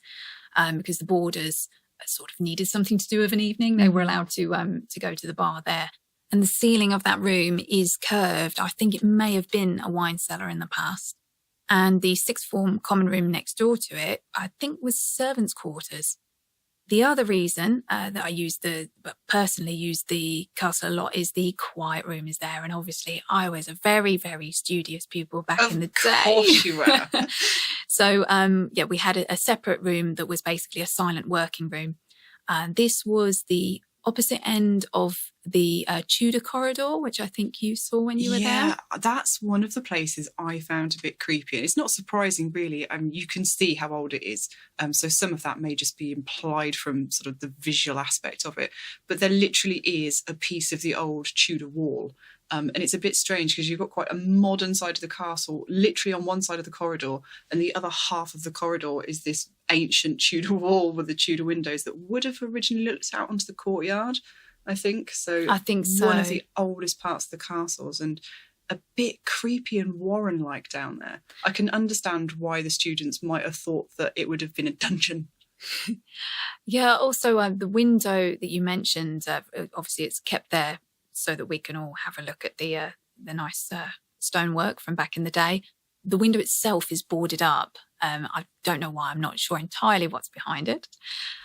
because the boarders sort of needed something to do of an evening. They were allowed to go to the bar there, and the ceiling of that room is curved. I think it may have been a wine cellar in the past, and the sixth form common room next door to it, I think, was servants' quarters. The other reason that I personally use the castle a lot is the quiet room is there. And obviously I was a very, very studious pupil back in the day. Of course you were. So, we had a separate room that was basically a silent working room. And this was the opposite end of the Tudor corridor, which I think you saw when you were there. Yeah, that's one of the places I found a bit creepy. And it's not surprising, really. You can see how old it is. So some of that may just be implied from sort of the visual aspect of it. But there literally is a piece of the old Tudor wall. And it's a bit strange because you've got quite a modern side of the castle, literally on one side of the corridor, and the other half of the corridor is this ancient Tudor wall with the Tudor windows that would have originally looked out onto the courtyard, I think. So I think so. One of the oldest parts of the castles, and a bit creepy and Warren-like down there. I can understand why the students might have thought that it would have been a dungeon. Yeah, also the window that you mentioned, obviously it's kept there so that we can all have a look at the nice stonework from back in the day. The window itself is boarded up. I don't know why. I'm not sure entirely what's behind it.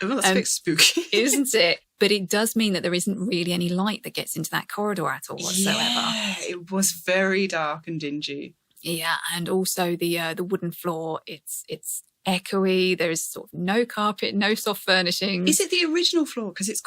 Oh, that's a bit spooky. Isn't it? But it does mean that there isn't really any light that gets into that corridor at all whatsoever. Yeah, it was very dark and dingy. Yeah, and also the wooden floor, it's echoey. There is sort of no carpet, no soft furnishings. Is it the original floor? Because it's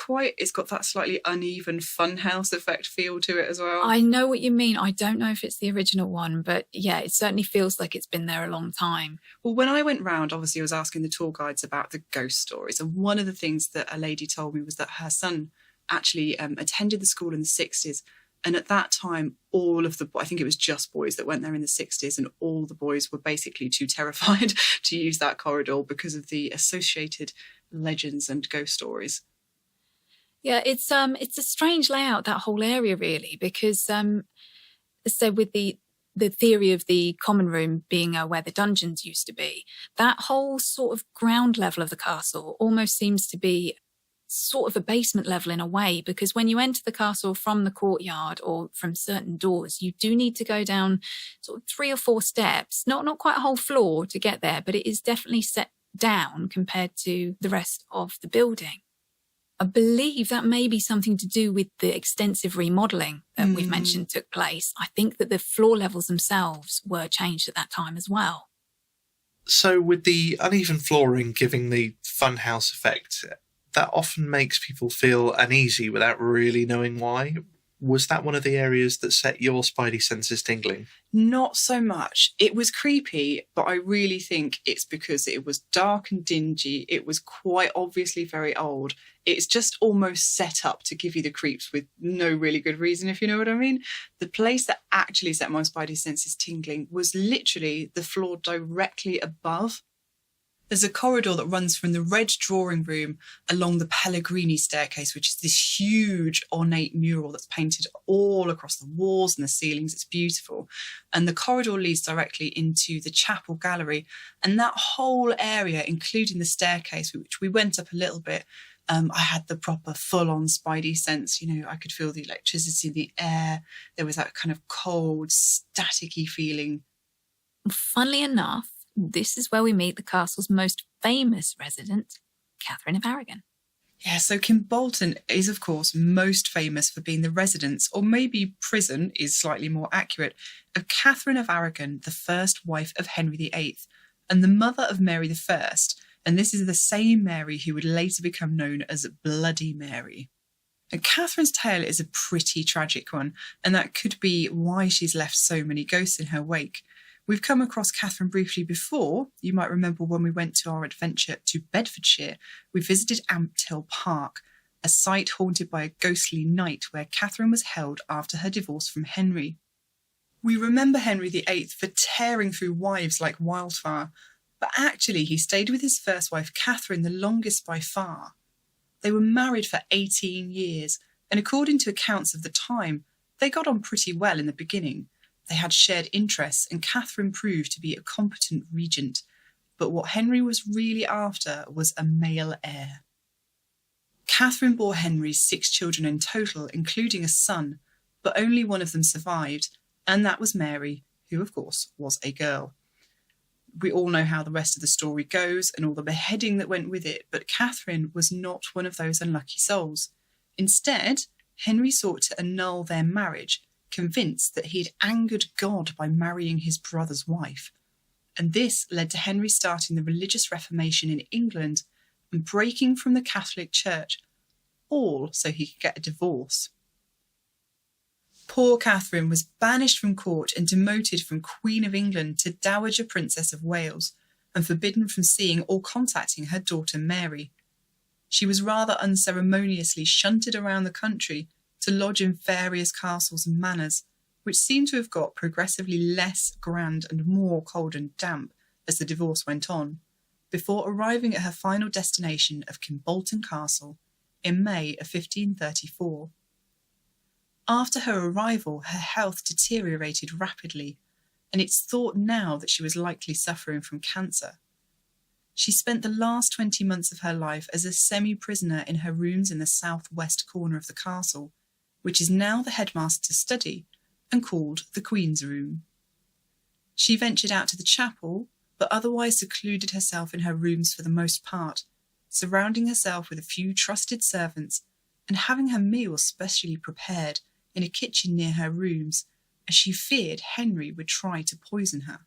got that slightly uneven funhouse effect feel to it as well. I know what you mean. I don't know if it's the original one, but yeah, it certainly feels like it's been there a long time. Well, when I went round, obviously I was asking the tour guides about the ghost stories, and one of the things that a lady told me was that her son actually attended the school in the 60s. And at that time, I think it was just boys that went there in the 60s, and all the boys were basically too terrified to use that corridor because of the associated legends and ghost stories. Yeah, it's a strange layout, that whole area, really, because so with the theory of the common room being where the dungeons used to be, that whole sort of ground level of the castle almost seems to be sort of a basement level in a way, because when you enter the castle from the courtyard or from certain doors, you do need to go down sort of 3 or 4 steps, not quite a whole floor to get there, but it is definitely set down compared to the rest of the building. I believe that may be something to do with the extensive remodelling that we've mentioned took place. I think that the floor levels themselves were changed at that time as well. So with the uneven flooring giving the funhouse effect, that often makes people feel uneasy without really knowing why. Was that one of the areas that set your spidey senses tingling? Not so much. It was creepy, but I really think it's because it was dark and dingy. It was quite obviously very old. It's just almost set up to give you the creeps with no really good reason, if you know what I mean. The place that actually set my spidey senses tingling was literally the floor directly above. There's a corridor that runs from the red drawing room along the Pellegrini staircase, which is this huge ornate mural that's painted all across the walls and the ceilings. It's beautiful. And the corridor leads directly into the chapel gallery. And that whole area, including the staircase, which we went up a little bit, I had the proper full-on spidey sense. You know, I could feel the electricity in the air. There was that kind of cold, static-y feeling. Funnily enough, this is where we meet the castle's most famous resident, Catherine of Aragon. Yeah, so Kimbolton is, of course, most famous for being the residence, or maybe prison is slightly more accurate, of Catherine of Aragon, the first wife of Henry VIII, and the mother of Mary I. And this is the same Mary who would later become known as Bloody Mary. And Catherine's tale is a pretty tragic one, and that could be why she's left so many ghosts in her wake. We've come across Catherine briefly before. You might remember when we went to our adventure to Bedfordshire, we visited Ampthill Park, a site haunted by a ghostly night where Catherine was held after her divorce from Henry. We remember Henry VIII for tearing through wives like wildfire, but actually he stayed with his first wife Catherine the longest by far. They were married for 18 years, and according to accounts of the time, they got on pretty well in the beginning. They had shared interests, and Catherine proved to be a competent regent. But what Henry was really after was a male heir. Catherine bore Henry 6 children in total, including a son, but only one of them survived, and that was Mary, who, of course, was a girl. We all know how the rest of the story goes and all the beheading that went with it, but Catherine was not one of those unlucky souls. Instead, Henry sought to annul their marriage, convinced that he'd angered God by marrying his brother's wife. And this led to Henry starting the religious Reformation in England and breaking from the Catholic Church, all so he could get a divorce. Poor Catherine was banished from court and demoted from Queen of England to Dowager Princess of Wales, and forbidden from seeing or contacting her daughter Mary. She was rather unceremoniously shunted around the country to lodge in various castles and manors, which seem to have got progressively less grand and more cold and damp as the divorce went on, before arriving at her final destination of Kimbolton Castle in May of 1534. After her arrival, her health deteriorated rapidly, and it's thought now that she was likely suffering from cancer. She spent the last 20 months of her life as a semi-prisoner in her rooms in the southwest corner of the castle, which is now the headmaster's study and called the Queen's Room. She ventured out to the chapel, but otherwise secluded herself in her rooms for the most part, surrounding herself with a few trusted servants and having her meals specially prepared in a kitchen near her rooms, as she feared Henry would try to poison her.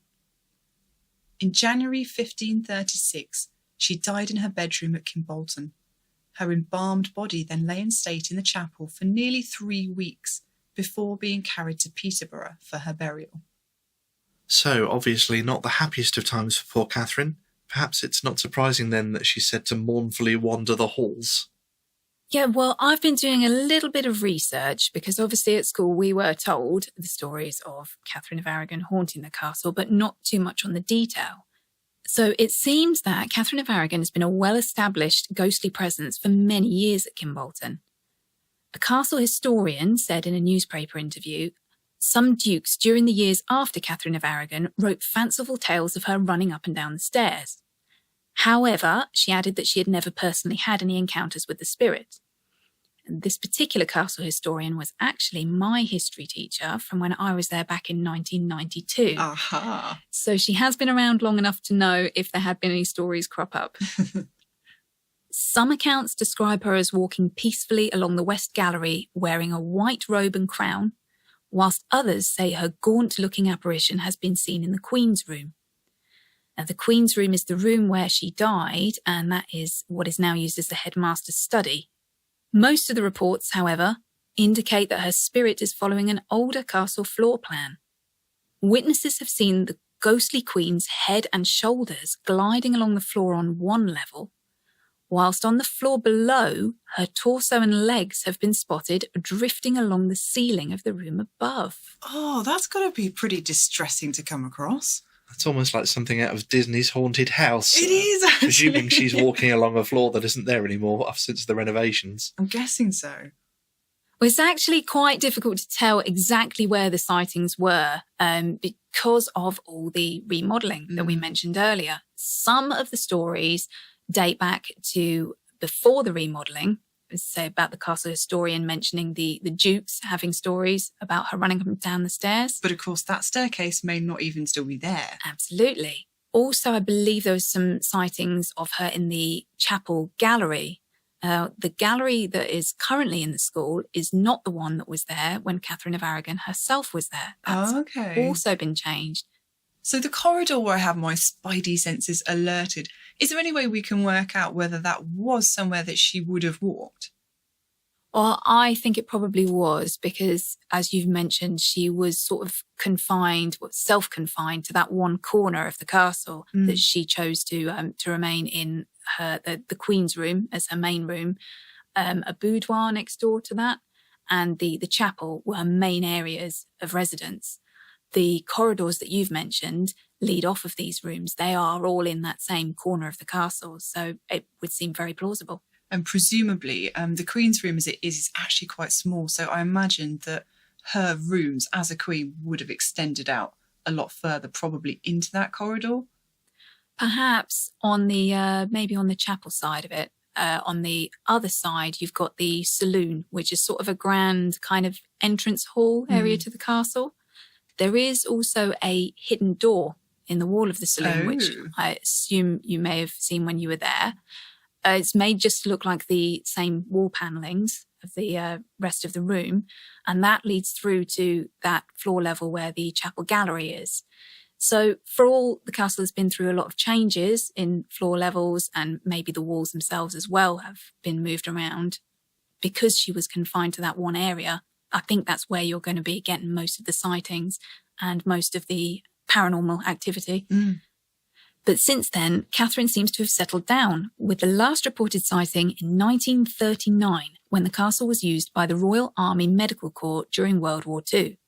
In January 1536, she died in her bedroom at Kimbolton. Her embalmed body then lay in state in the chapel for nearly 3 weeks before being carried to Peterborough for her burial. So, obviously not the happiest of times for poor Catherine. Perhaps it's not surprising then that she's said to mournfully wander the halls. Yeah, well, I've been doing a little bit of research because obviously at school we were told the stories of Catherine of Aragon haunting the castle, but not too much on the detail. So it seems that Catherine of Aragon has been a well-established ghostly presence for many years at Kimbolton. A castle historian said in a newspaper interview, some dukes during the years after Catherine of Aragon wrote fanciful tales of her running up and down the stairs. However, she added that she had never personally had any encounters with the spirit. And this particular castle historian was actually my history teacher from when I was there back in 1992. Aha. So she has been around long enough to know if there had been any stories crop up. Some accounts describe her as walking peacefully along the West Gallery wearing a white robe and crown, whilst others say her gaunt-looking apparition has been seen in the Queen's Room. Now, the Queen's Room is the room where she died, and that is what is now used as the headmaster's study. Most of the reports, however, indicate that her spirit is following an older castle floor plan. Witnesses have seen the ghostly Queen's head and shoulders gliding along the floor on one level, whilst on the floor below, her torso and legs have been spotted drifting along the ceiling of the room above. Oh, that's got to be pretty distressing to come across. It's almost like something out of Disney's Haunted House. It is, actually. Presuming she's walking along a floor that isn't there anymore since the renovations. I'm guessing so. Well, it's actually quite difficult to tell exactly where the sightings were because of all the remodelling that we mentioned earlier. Some of the stories date back to before the remodelling, say about the castle historian mentioning the dukes having stories about her running up and down the stairs. But of course, that staircase may not even still be there. Absolutely. Also, I believe there was some sightings of her in the chapel gallery. The gallery that is currently in the school is not the one that was there when Catherine of Aragon herself was there. That's also been changed. So the corridor where I have my spidey senses alerted, is there any way we can work out whether that was somewhere that she would have walked? Well, I think it probably was because, as you've mentioned, she was sort of confined, self-confined to that one corner of the castle that she chose to remain in the Queen's room as her main room, a boudoir next door to that, and the chapel were her main areas of residence. The corridors that you've mentioned lead off of these rooms. They are all in that same corner of the castle, so it would seem very plausible. And presumably, the Queen's room as it is actually quite small, so I imagine that her rooms as a queen would have extended out a lot further, probably into that corridor. Perhaps on the maybe on the chapel side of it. On the other side, you've got the saloon, which is sort of a grand kind of entrance hall area to the castle. There is also a hidden door in the wall of the saloon, which I assume you may have seen when you were there. It's made just to look like the same wall panellings of the rest of the room, and that leads through to that floor level where the chapel gallery is. So for all the castle has been through a lot of changes in floor levels, and maybe the walls themselves as well have been moved around, because she was confined to that one area, I think that's where you're going to be getting most of the sightings and most of the paranormal activity. But since then, Catherine seems to have settled down, with the last reported sighting in 1939, when the castle was used by the Royal Army Medical Corps during World War II.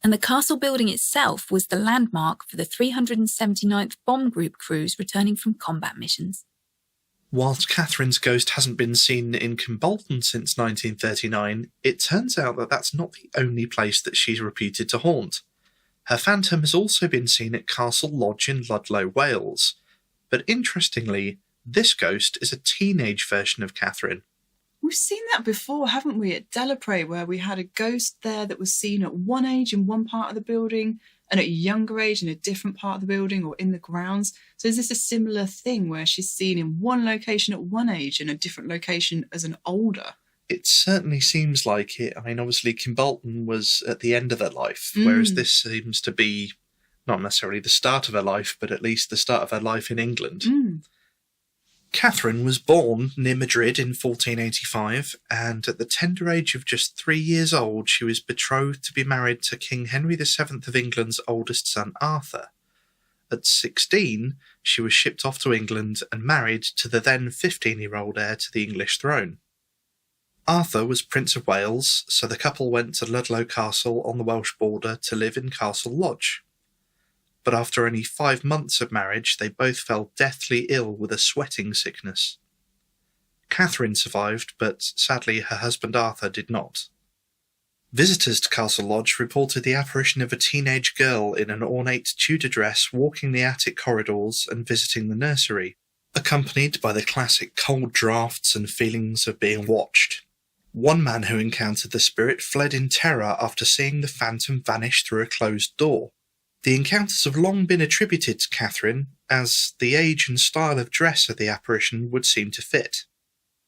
And the castle building itself was the landmark for the 379th Bomb Group crews returning from combat missions. Whilst Catherine's ghost hasn't been seen in Kimbolton since 1939, it turns out that that's not the only place that she's reputed to haunt. Her phantom has also been seen at Castle Lodge in Ludlow, Wales. But interestingly, this ghost is a teenage version of Catherine. We've seen that before, haven't we, at Delapre, where we had a ghost there that was seen at one age in one part of the building and at a younger age in a different part of the building or in the grounds. So is this a similar thing where she's seen in one location at one age and a different location as an older? It certainly seems like it. I mean, obviously, Kimbolton was at the end of her life, whereas this seems to be not necessarily the start of her life, but at least the start of her life in England. Catherine was born near Madrid in 1485, and at the tender age of just 3 years old, she was betrothed to be married to King Henry VII of England's oldest son, Arthur. At 16, she was shipped off to England and married to the then 15-year-old heir to the English throne. Arthur was Prince of Wales, so the couple went to Ludlow Castle on the Welsh border to live in Castle Lodge. but after only 5 months of marriage, they both fell deathly ill with a sweating sickness. Catherine survived, but sadly her husband Arthur did not. Visitors to Castle Lodge reported the apparition of a teenage girl in an ornate Tudor dress walking the attic corridors and visiting the nursery, accompanied by the classic cold draughts and feelings of being watched. One man who encountered the spirit fled in terror after seeing the phantom vanish through a closed door. The encounters have long been attributed to Catherine, as the age and style of dress of the apparition would seem to fit.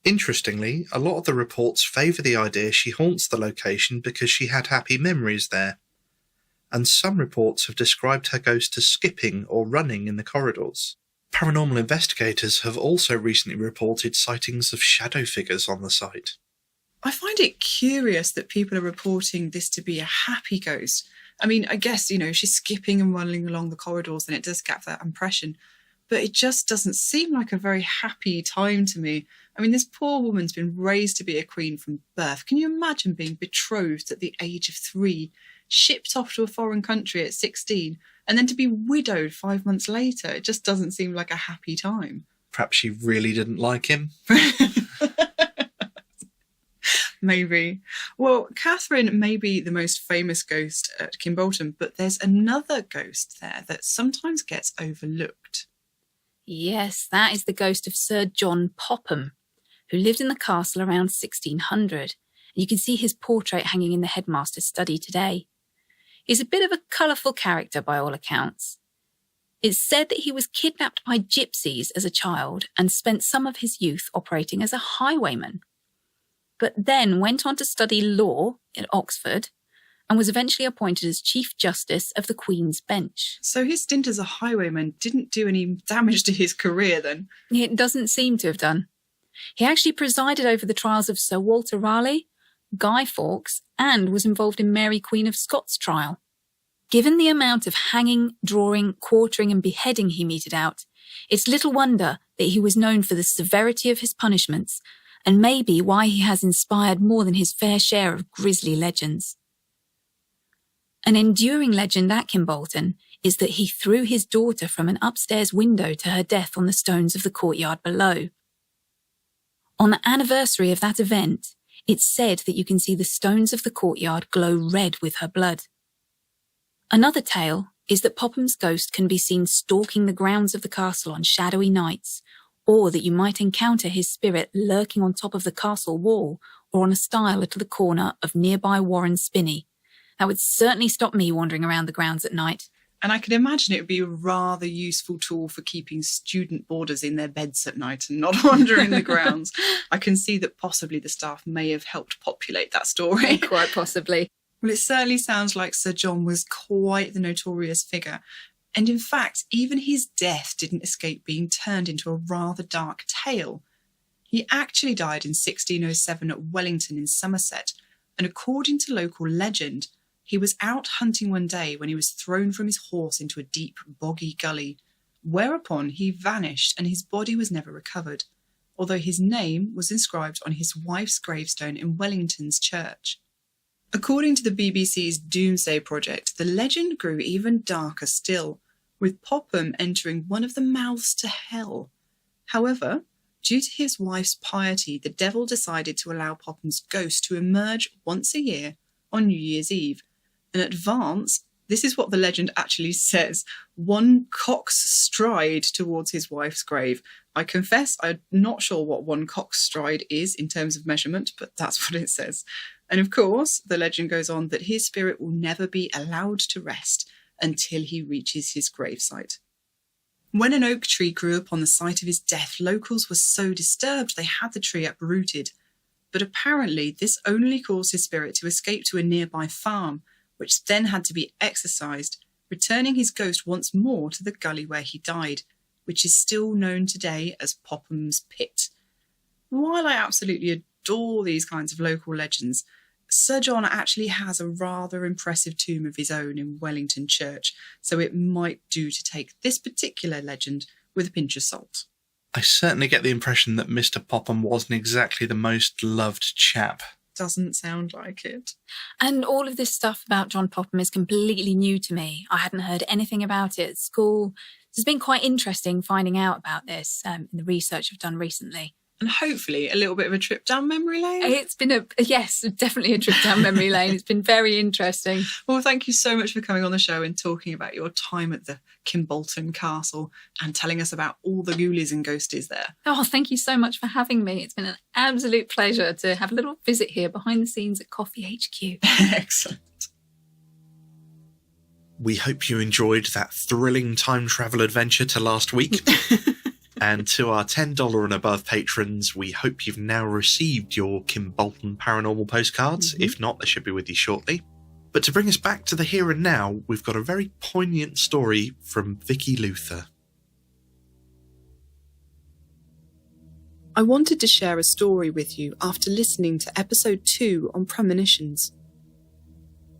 Interestingly, a lot of the reports favour the idea she haunts the location because she had happy memories there, and some reports have described her ghost as skipping or running in the corridors. Paranormal investigators have also recently reported sightings of shadow figures on the site. I find it curious that people are reporting this to be a happy ghost. I mean, I guess, she's skipping and running along the corridors and it does get that impression, but it just doesn't seem like a very happy time to me. I mean, this poor woman's been raised to be a queen from birth. Can you imagine being betrothed at the age of 3, shipped off to a foreign country at 16, and then to be widowed 5 months later? It just doesn't seem like a happy time. Perhaps she really didn't like him. Maybe. Well, Catherine may be the most famous ghost at Kimbolton, but there's another ghost there that sometimes gets overlooked. Yes, that is the ghost of Sir John Popham, who lived in the castle around 1600. You can see his portrait hanging in the headmaster's study today. He's a bit of a colourful character by all accounts. It's said that he was kidnapped by gypsies as a child and spent some of his youth operating as a highwayman, but then went on to study law at Oxford and was eventually appointed as Chief Justice of the Queen's Bench. So his stint as a highwayman didn't do any damage to his career then? It doesn't seem to have done. He actually presided over the trials of Sir Walter Raleigh, Guy Fawkes, and was involved in Mary Queen of Scots' trial. Given the amount of hanging, drawing, quartering and beheading he meted out, it's little wonder that he was known for the severity of his punishments, and maybe why he has inspired more than his fair share of grisly legends. An enduring legend at Kimbolton is that he threw his daughter from an upstairs window to her death on the stones of the courtyard below. On the anniversary of that event, it's said that you can see the stones of the courtyard glow red with her blood. Another tale is that Popham's ghost can be seen stalking the grounds of the castle on shadowy nights, or that you might encounter his spirit lurking on top of the castle wall or on a stile at the corner of nearby Warren Spinney. That would certainly stop me wandering around the grounds at night. And I can imagine it would be a rather useful tool for keeping student boarders in their beds at night and not wandering the grounds. I can see that possibly the staff may have helped populate that story. Quite possibly. Well, it certainly sounds like Sir John was quite the notorious figure. And in fact, even his death didn't escape being turned into a rather dark tale. He actually died in 1607 at Wellington in Somerset, and according to local legend, he was out hunting one day when he was thrown from his horse into a deep, boggy gully, whereupon he vanished and his body was never recovered, although his name was inscribed on his wife's gravestone in Wellington's church. According to the BBC's Doomsday Project, the legend grew even darker still, with Popham entering one of the mouths to hell. However, due to his wife's piety, the devil decided to allow Popham's ghost to emerge once a year on New Year's Eve. In advance, this is what the legend actually says, 1 cock's stride towards his wife's grave. I confess I'm not sure what 1 cock's stride is in terms of measurement, but that's what it says. And of course, the legend goes on that his spirit will never be allowed to rest until he reaches his gravesite. When an oak tree grew upon the site of his death, locals were so disturbed they had the tree uprooted. But apparently this only caused his spirit to escape to a nearby farm, which then had to be exorcised, returning his ghost once more to the gully where he died, which is still known today as Popham's Pit. While I absolutely adore these kinds of local legends, Sir John actually has a rather impressive tomb of his own in Wellington Church, so it might do to take this particular legend with a pinch of salt. I certainly get the impression that Mr. Popham wasn't exactly the most loved chap. doesn't sound like it. And all of this stuff about John Popham is completely new to me. I hadn't heard anything about it at school. It's been quite interesting finding out about this in the research I've done recently. And hopefully a little bit of a trip down memory lane. It's been yes, definitely a trip down memory lane. It's been very interesting. Well, thank you so much for coming on the show and talking about your time at the Kimbolton Castle and telling us about all the ghoulies and ghosties there. Oh, thank you so much for having me. It's been an absolute pleasure to have a little visit here behind the scenes at KOFY HQ. Excellent. We hope you enjoyed that thrilling time travel adventure to last week. And to our $10 and above patrons, we hope you've now received your Kimbolton Paranormal Postcards. Mm-hmm. If not, they should be with you shortly. But to bring us back to the here and now, we've got a very poignant story from Vicki Luther. I wanted to share a story with you after listening to episode 2 on premonitions.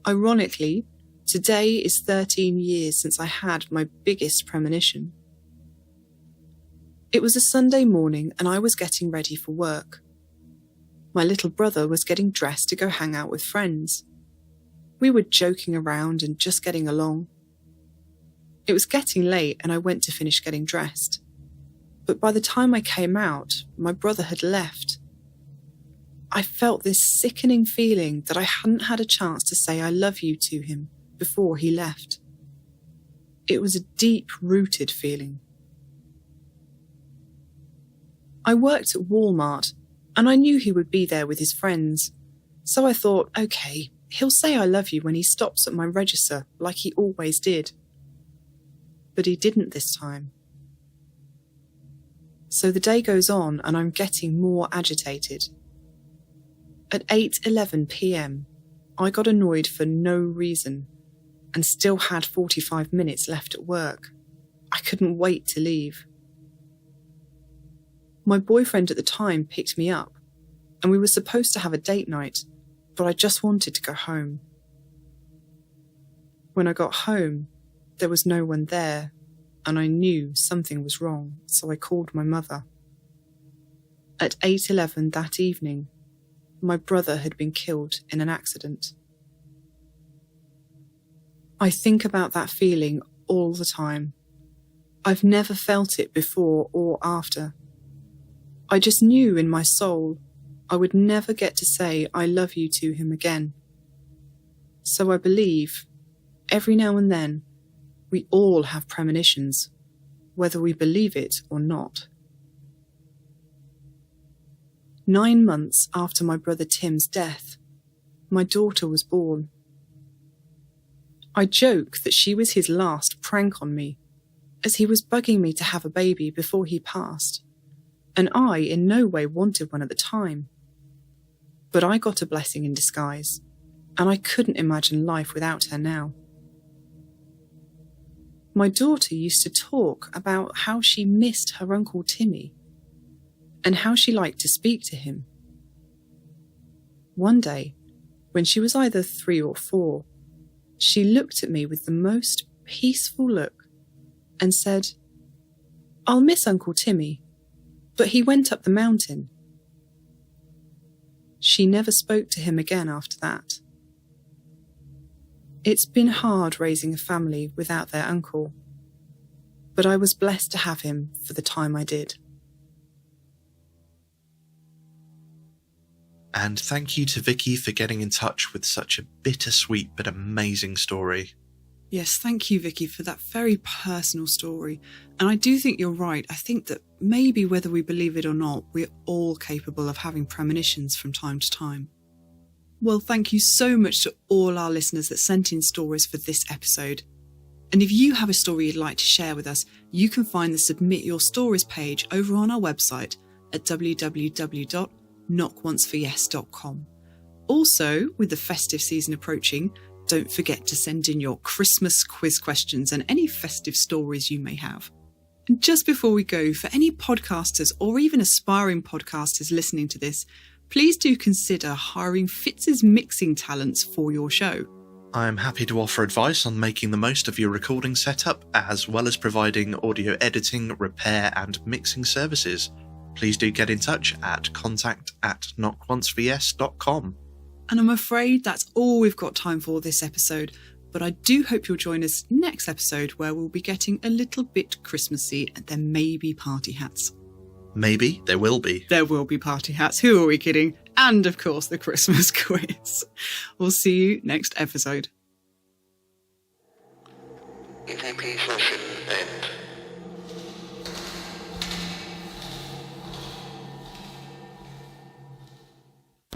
Ironically, today is 13 years since I had my biggest premonition. It was a Sunday morning and I was getting ready for work. My little brother was getting dressed to go hang out with friends. We were joking around and just getting along. It was getting late and I went to finish getting dressed. But by the time I came out, my brother had left. I felt this sickening feeling that I hadn't had a chance to say I love you to him before he left. It was a deep-rooted feeling. I worked at Walmart, and I knew he would be there with his friends. So I thought, okay, he'll say I love you when he stops at my register, like he always did. But he didn't this time. So the day goes on, and I'm getting more agitated. At 8:11 p.m, I got annoyed for no reason, and still had 45 minutes left at work. I couldn't wait to leave. My boyfriend at the time picked me up, and we were supposed to have a date night, but I just wanted to go home. When I got home, there was no one there, and I knew something was wrong, so I called my mother. At 8:11 that evening, my brother had been killed in an accident. I think about that feeling all the time. I've never felt it before or after. I just knew in my soul I would never get to say I love you to him again. So I believe, every now and then, we all have premonitions, whether we believe it or not. 9 months after my brother Tim's death, my daughter was born. I joke that she was his last prank on me, as he was bugging me to have a baby before he passed, and I in no way wanted one at the time. But I got a blessing in disguise, and I couldn't imagine life without her now. My daughter used to talk about how she missed her Uncle Timmy, and how she liked to speak to him. One day, when she was either 3 or 4, she looked at me with the most peaceful look and said, "I'll miss Uncle Timmy, but he went up the mountain." She never spoke to him again after that. It's been hard raising a family without their uncle, but I was blessed to have him for the time I did. And thank you to Vicki for getting in touch with such a bittersweet but amazing story. Yes, thank you, Vicki, for that very personal story. And I do think you're right. I think that maybe whether we believe it or not, we're all capable of having premonitions from time to time. Well, thank you so much to all our listeners that sent in stories for this episode. And if you have a story you'd like to share with us, you can find the Submit Your Stories page over on our website at www.knockonceforyes.com. Also, with the festive season approaching, don't forget to send in your Christmas quiz questions and any festive stories you may have. And just before we go, for any podcasters or even aspiring podcasters listening to this, please do consider hiring Fitz's mixing talents for your show. I'm happy to offer advice on making the most of your recording setup, as well as providing audio editing, repair and mixing services. Please do get in touch at contact@knockonceforyes.com. And I'm afraid that's all we've got time for this episode, but I do hope you'll join us next episode where we'll be getting a little bit Christmassy and there may be party hats. Maybe there will be. There will be party hats, who are we kidding? And of course the Christmas quiz. We'll see you next episode. EVP session end.